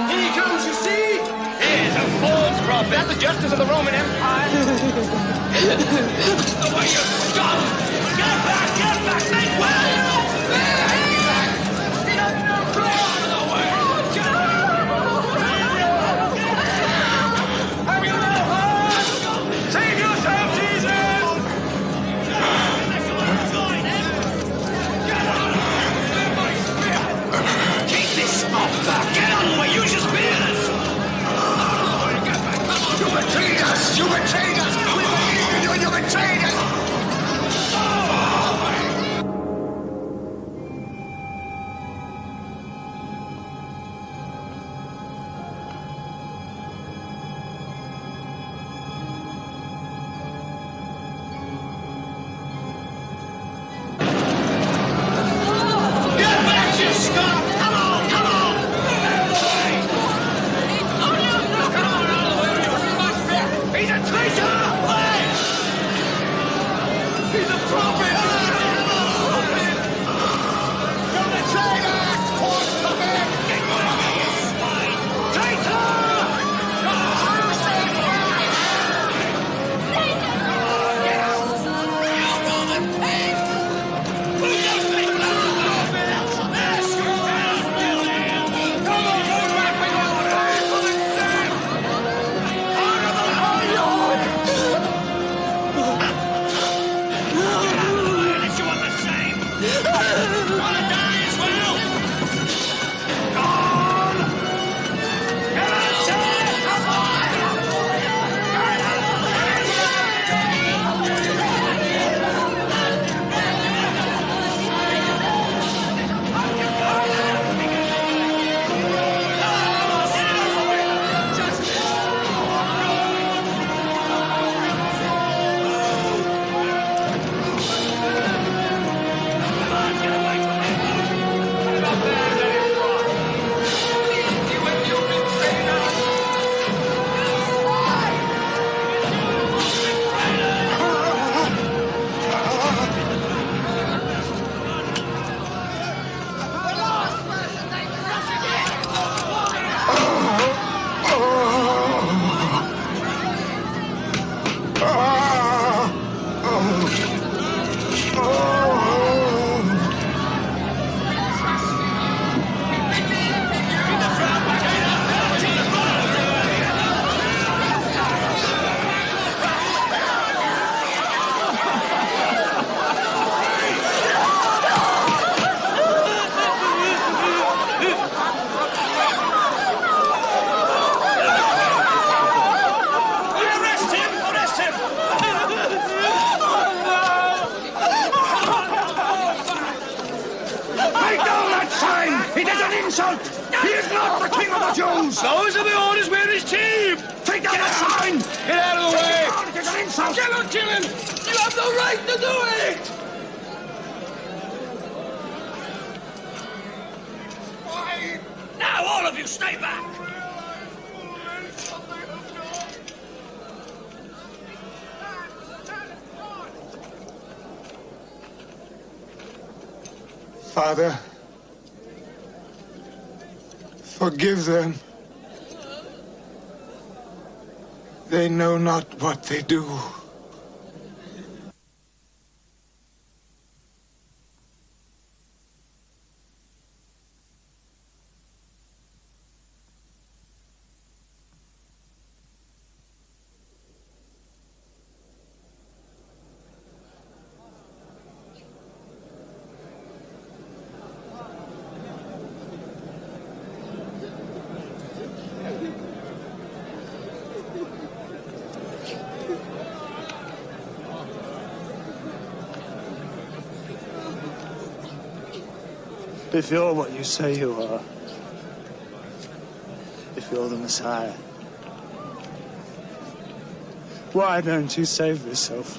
Here he comes, you see? Here's a false prophet. That's the justice of the Roman Empire. Away, you scum! Get back! Get back! Make way! Save yourself, Jesus! Keep this off back! Get out of the way! Use your spears! You betrayed us! You betrayed us! We believe in you and you betrayed us! Get back, you scum! Come on! Come on! He's a traitor! He's a prophet! You're the traitor! False prophet! Get rid of me, you swine! Traitor! Those are the orders, we're his team! Take down that sign! Get out of the way! It's an insult! Kill him, kill him! You have no right to do it! Now, all of you, stay back! Father, forgive them. They know not what they do. If you're what you say you are, if you're the Messiah, why don't you save yourself?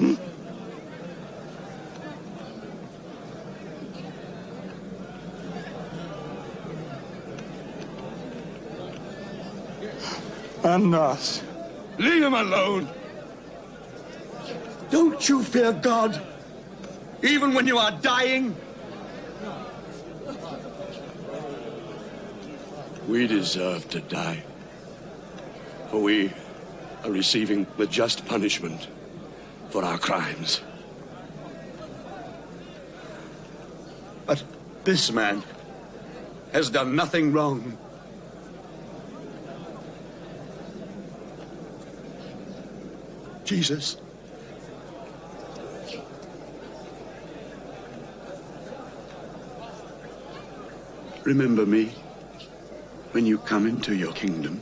And us. Leave him alone. Don't you fear God, even when you are dying? We deserve to die. For we are receiving the just punishment for our crimes. But this man has done nothing wrong. Jesus. Remember me when you come into your kingdom.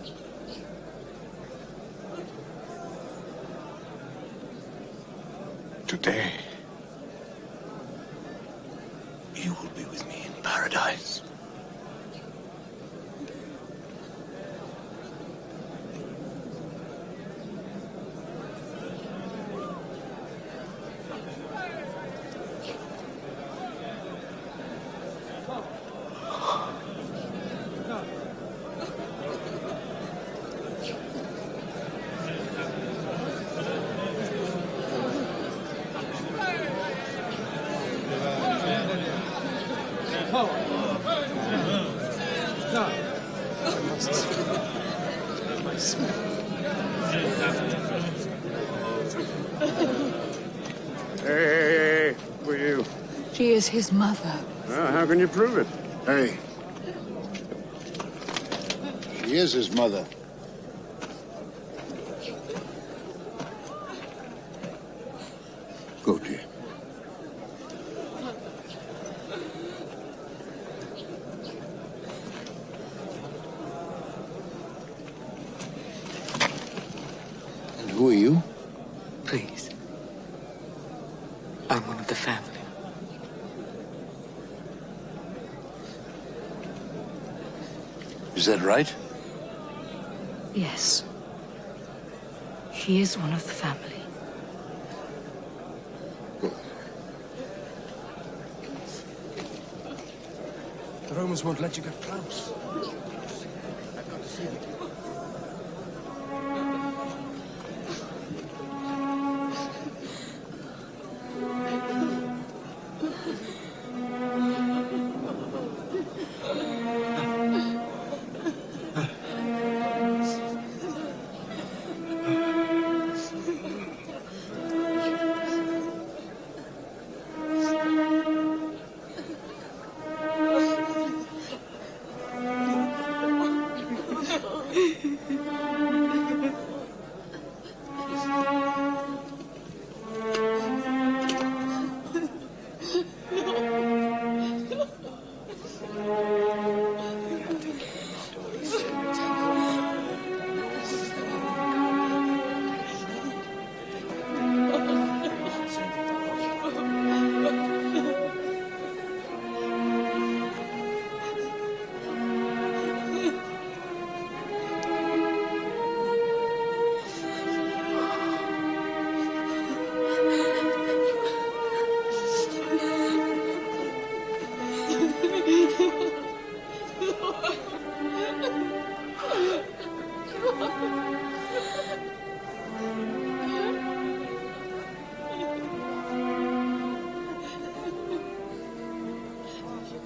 Today, you will be with me in paradise. Hey, who are you? She is his mother. How can you prove it? Hey. She is his mother. Go, dear. And who are you? Please. I'm one of the family. Is that right? Yes. He is one of the family. The Romans won't let you get close.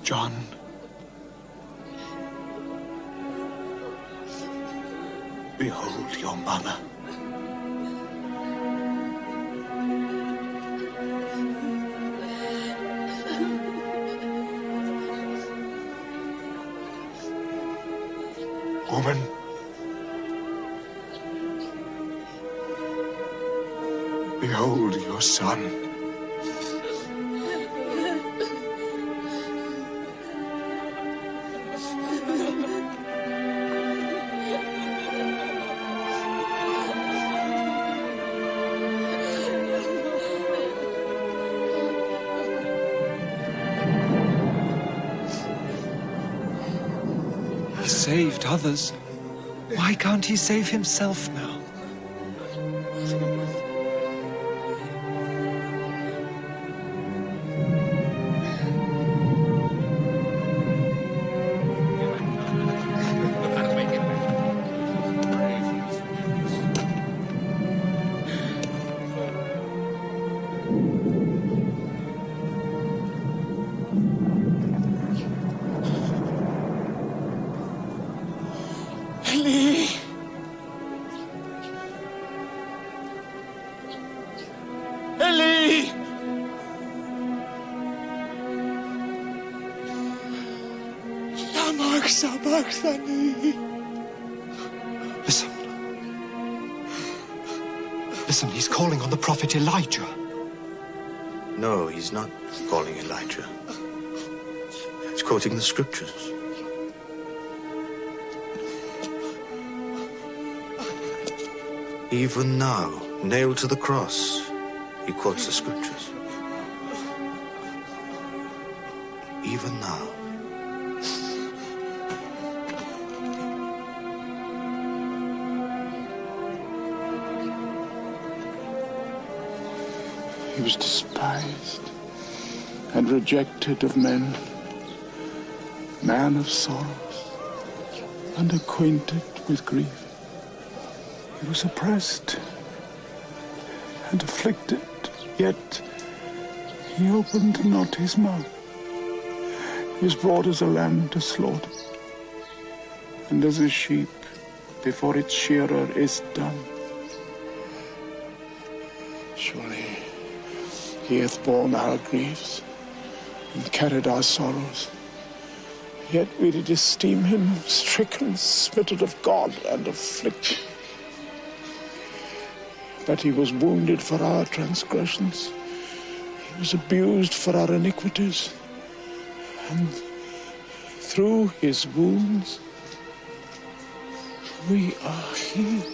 John. Behold your mother. Woman. Behold your son. He saved others. Why can't he save himself now? Eli! Lama sabachthani. Listen. Listen, he's calling on the prophet Elijah. No, he's not calling Elijah. He's quoting the scriptures. Even now, nailed to the cross, he quotes the scriptures. Even now. He was despised and rejected of men, man of sorrows, unacquainted with grief. He was oppressed and afflicted, yet he opened not his mouth. He was brought as a lamb to slaughter, and as a sheep before its shearer is dumb. Surely he hath borne our griefs and carried our sorrows. Yet we did esteem him stricken, smitten of God, and afflicted. But he was wounded for our transgressions. He was abused for our iniquities. And through his wounds, we are healed.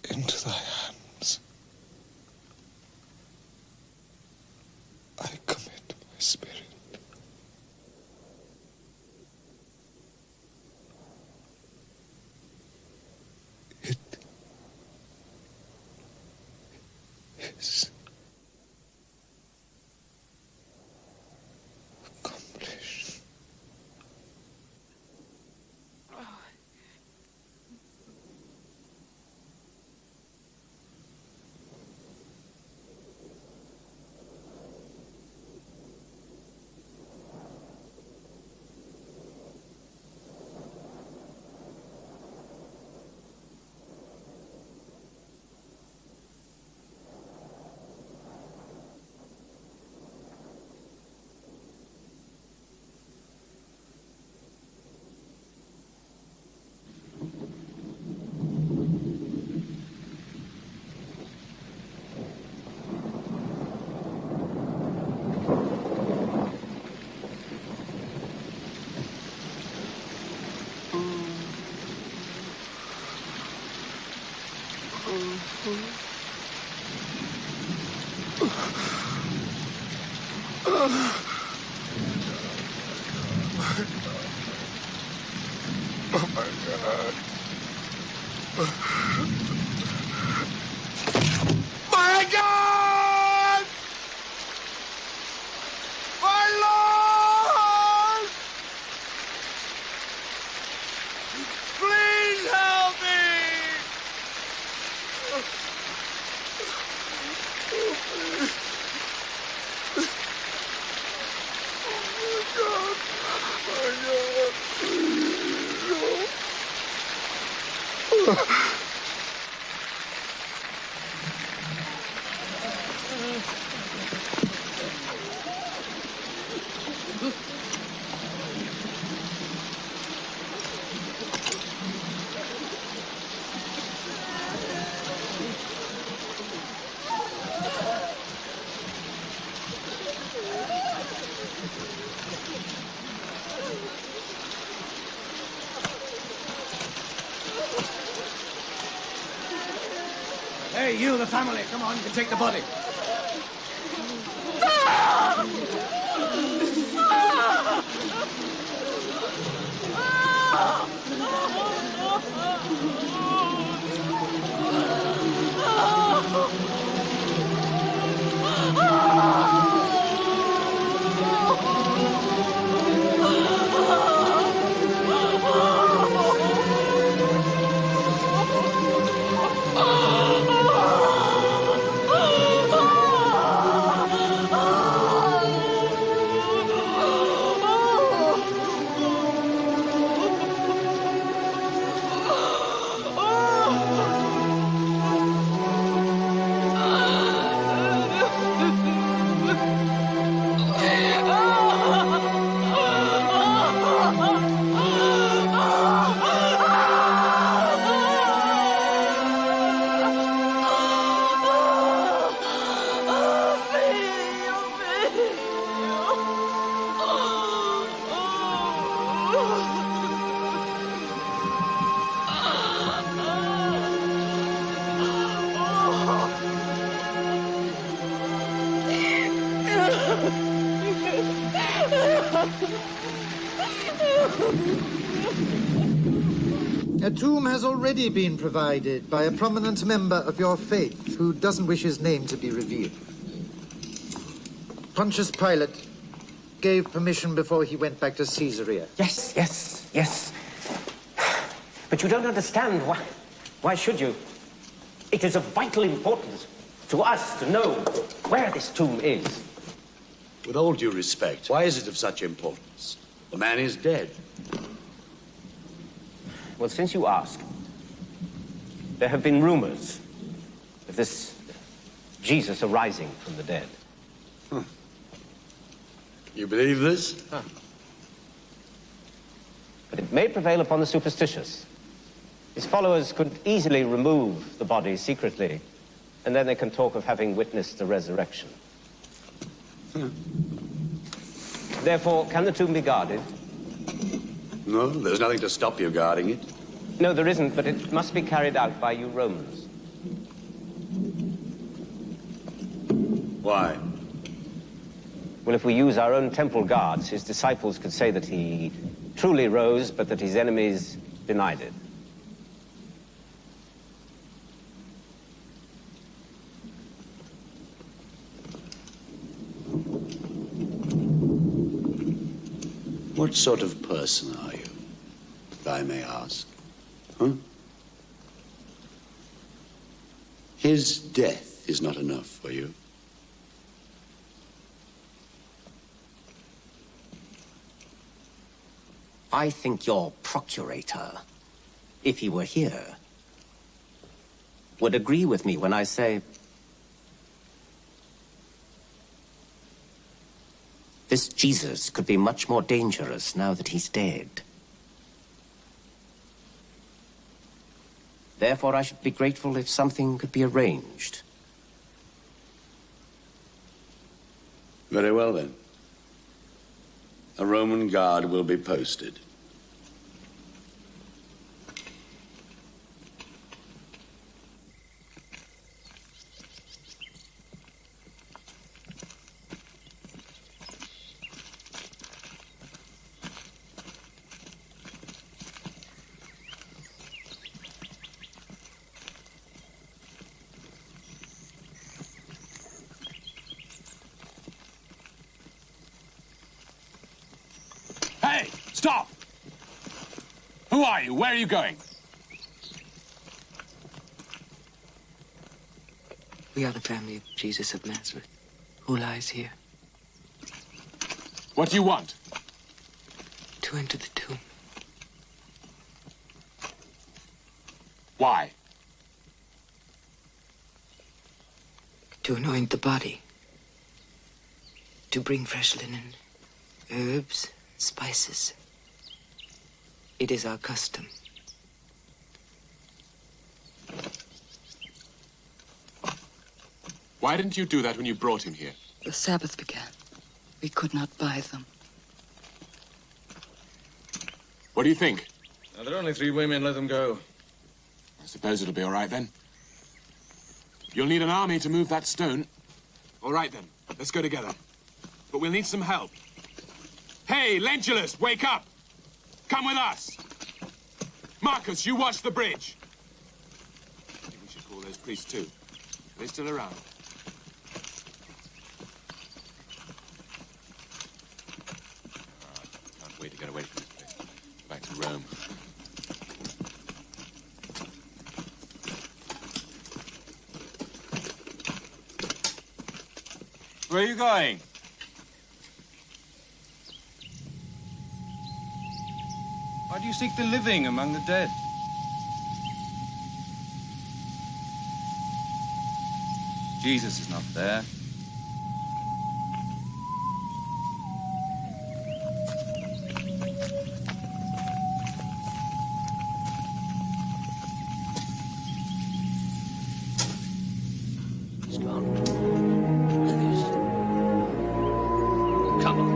Into thy hands I commit my spirit. It is accomplished. Oh my God. My God! My Lord! Please help me! Hey, you, the family, come on, you can take the body. A tomb has already been provided by a prominent member of your faith who doesn't wish his name to be revealed. Pontius Pilate gave permission before he went back to Caesarea. Yes, yes, yes. But you don't understand. Why should you? It is of vital importance to us to know where this tomb is. With all due respect, why is it of such importance? The man is dead. Well, since you ask, there have been rumors of this Jesus arising from the dead. You believe this? Huh. But it may prevail upon the superstitious. His followers could easily remove the body secretly, and then they can talk of having witnessed the resurrection. Therefore, can the tomb be guarded? No, there's nothing to stop you guarding it. No, there isn't, but it must be carried out by you Romans. Why? Well, if we use our own temple guards, his disciples could say that he truly rose, but that his enemies denied it. What sort of person are you, if I may ask? Huh? His death is not enough for you. I think your procurator, if he were here, would agree with me when I say this Jesus could be much more dangerous now that he's dead. Therefore, I should be grateful if something could be arranged. Very well, then. A Roman guard will be posted. Hey, stop! Who are you? Where are you going? We are the family of Jesus of Nazareth, who lies here. What do you want? To enter the tomb. Why? To anoint the body. To bring fresh linen, herbs, spices. It is our custom. Why didn't you do that when you brought him here? The Sabbath began. We could not buy them. What do you think? Now, there are only 3 women. Let them go. I suppose it'll be all right then. You'll need an army to move that stone. All right, then. Let's go together. But we'll need some help. Hey, Lentulus, wake up! Come with us! Marcus, you watch the bridge. I think we should call those priests too. Are they still around? Can't wait to get away from this place. Go back to Rome. Where are you going? Why do you seek the living among the dead? Jesus is not there. He's gone. Look at this. Come on.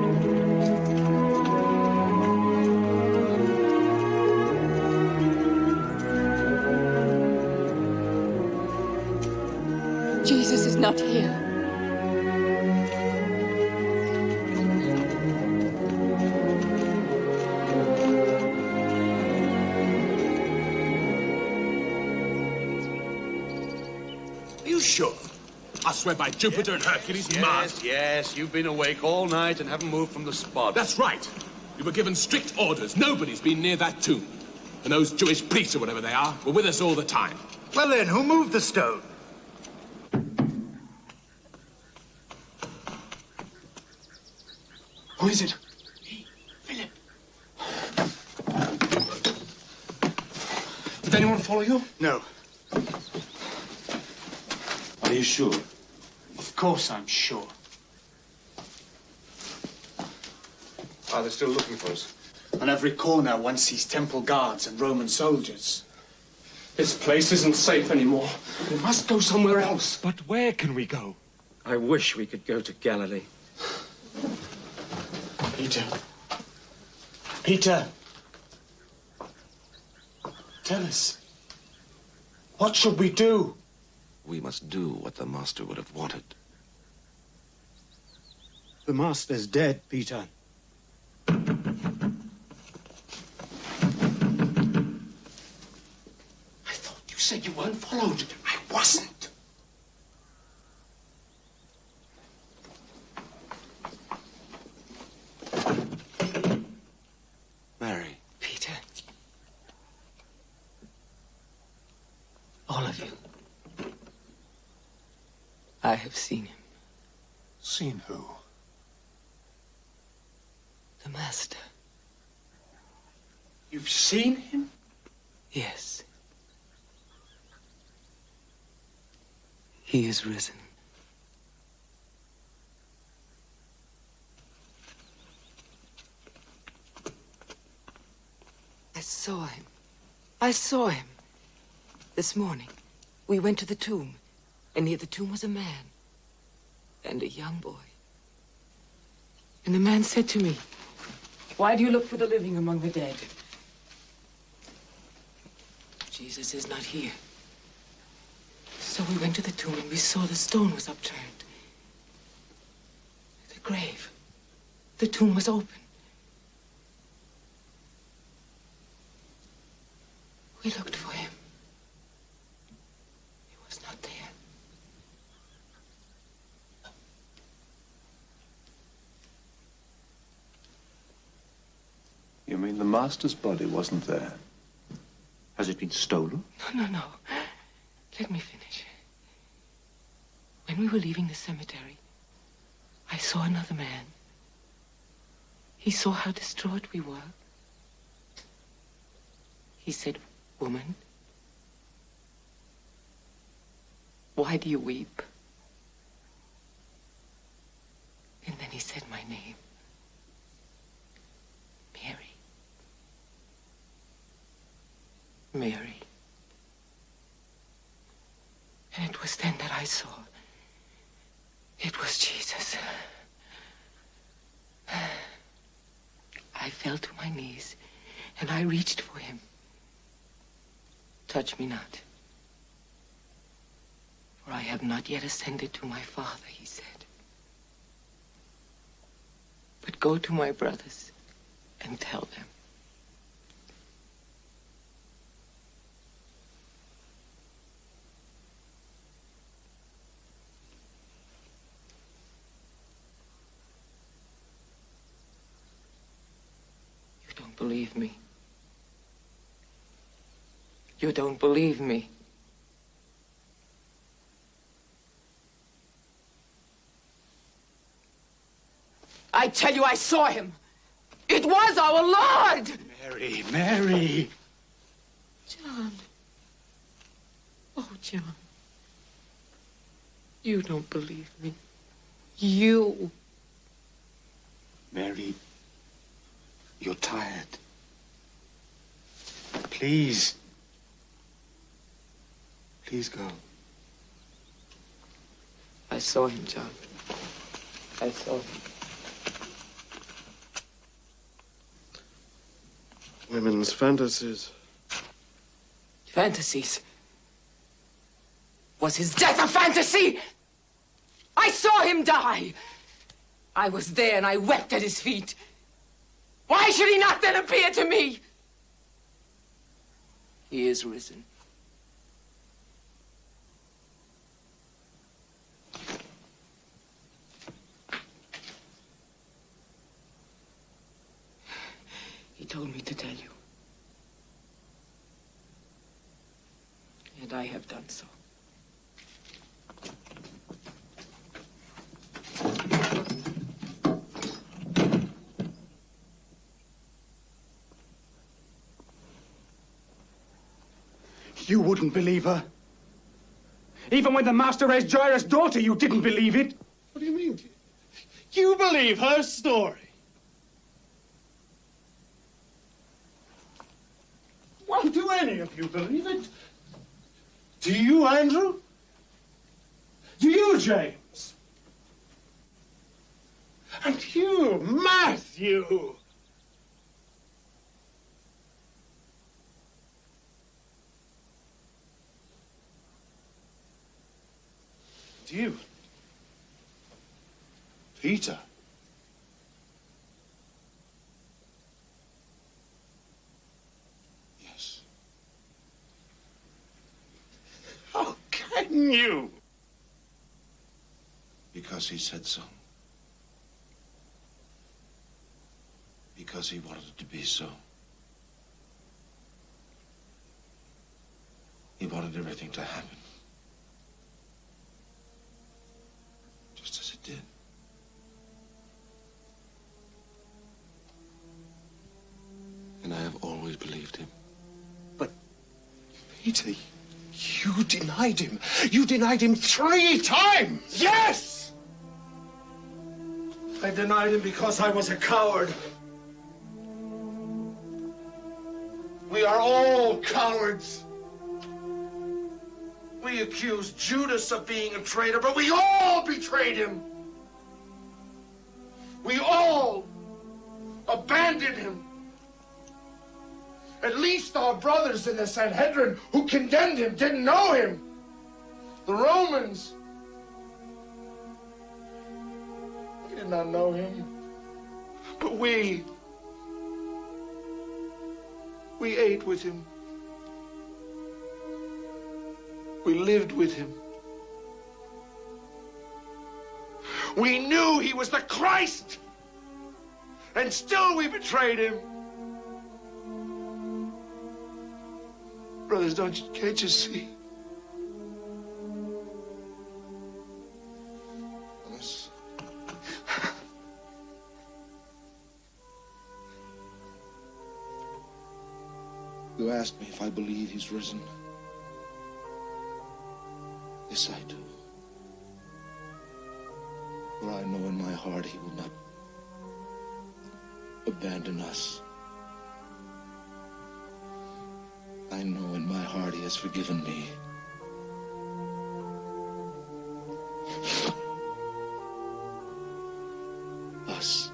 Jesus is not here. Are you sure? I swear by Jupiter and Hercules, Mars. Yes, you've been awake all night and haven't moved from the spot. That's right. We were given strict orders. Nobody's been near that tomb. And those Jewish priests, or whatever they are, were with us all the time. Well then, who moved the stone? Who is it? Philip. Did anyone follow you? No. Are you sure? Of course I'm sure. Are they still looking for us? On every corner, one sees temple guards and Roman soldiers. This place isn't safe anymore. We must go somewhere else. But where can we go? I wish we could go to Galilee. Peter. Peter. Tell us. What should we do? We must do what the Master would have wanted. The Master's dead, Peter. You said you weren't followed. I wasn't. Mary. Peter. All of you. I have seen him. Seen who? The Master. You've seen him? Yes. He is risen. I saw him. I saw him. This morning, we went to the tomb, and near the tomb was a man and a young boy. And the man said to me, "Why do you look for the living among the dead? Jesus is not here." So we went to the tomb and we saw the stone was upturned. The grave. The tomb was open. We looked for him. He was not there. You mean the Master's body wasn't there? Has it been stolen? No. Let me finish. When we were leaving the cemetery, I saw another man. He saw how distraught we were. He said, "Woman, why do you weep?" And then he said my name. Mary. Mary. And it was then that I saw it was Jesus. I fell to my knees and I reached for him. Touch me not, For I have not yet ascended to my Father, he said. But go to my brothers and tell them. You don't believe me. You don't believe me. I tell you, I saw him. It was our Lord! Mary, Mary! John. Oh, John. You don't believe me. You. Mary, you're tired. Please. Please go. I saw him, John. I saw him. Women's fantasies. Fantasies? Was his death a fantasy? I saw him die. I was there and I wept at his feet. Why should he not then appear to me? He is risen. He told me to tell you. And I have done so. You wouldn't believe her. Even when the master raised Jairus' daughter, you didn't believe it. What do you mean? You believe her story? Well, do any of you believe it? Do you, Andrew? Do you, James? And you, Matthew? Do you? Peter? Yes. How can you? Because he said so. Because he wanted it to be so. He wanted everything to happen. Just as it did. And I have always believed him. But, Peter, you denied him. You denied him 3 times! Yes! I denied him because I was a coward. We are all cowards. We accused Judas of being a traitor, but we all betrayed him. We all abandoned him. At least our brothers in the Sanhedrin who condemned him didn't know him. The Romans, they did not know him. But we ate with him. We lived with him. We knew he was the Christ, and still we betrayed him. Brothers, can't you see? Yes. You asked me if I believe he's risen. Yes, I do. For I know in my heart he will not abandon us. I know in my heart he has forgiven me. Us.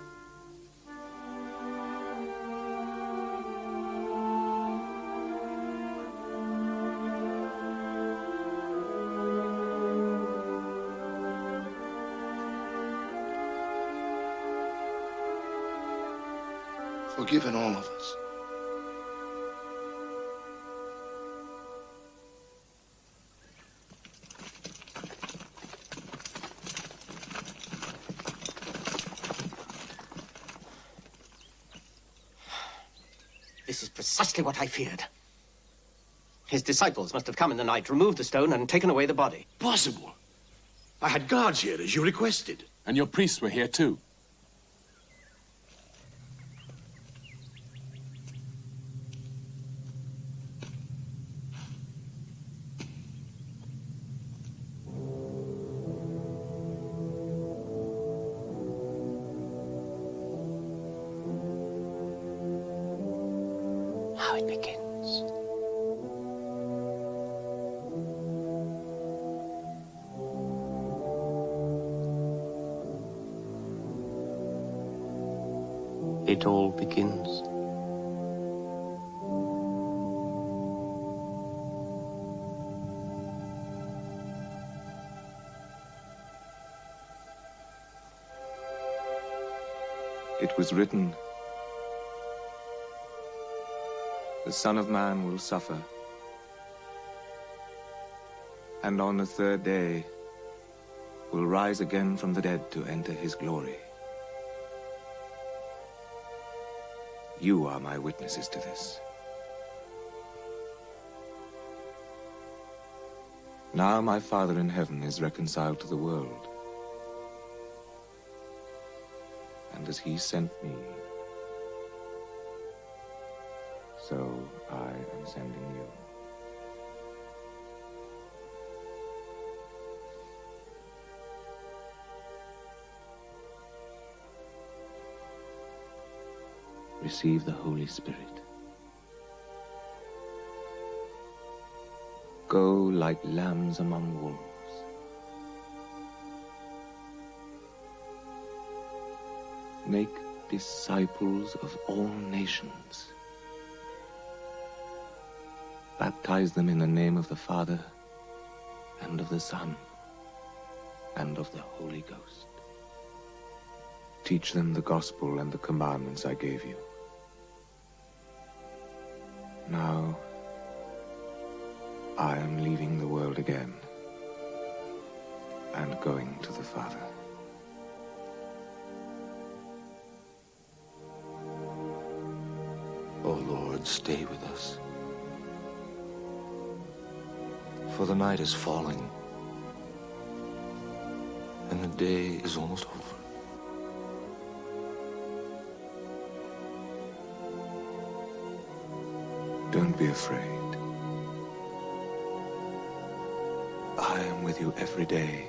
forgiven all of us. This is precisely what I feared. His disciples must have come in the night, removed the stone, and taken away the body. Possible. I had guards here, as you requested. And your priests were here too. How it begins. It all begins. It was written, the Son of Man will suffer, and on the third day will rise again from the dead to enter his glory. You are my witnesses to this. Now my Father in heaven is reconciled to the world, and as he sent me, so I am sending you. Receive the Holy Spirit. Go like lambs among wolves. Make disciples of all nations. Baptize them in the name of the Father, and of the Son, and of the Holy Ghost. Teach them the gospel and the commandments I gave you. Now, I am leaving the world again and going to the Father. O Lord, stay with us, for the night is falling, and the day is almost over. Don't be afraid. I am with you every day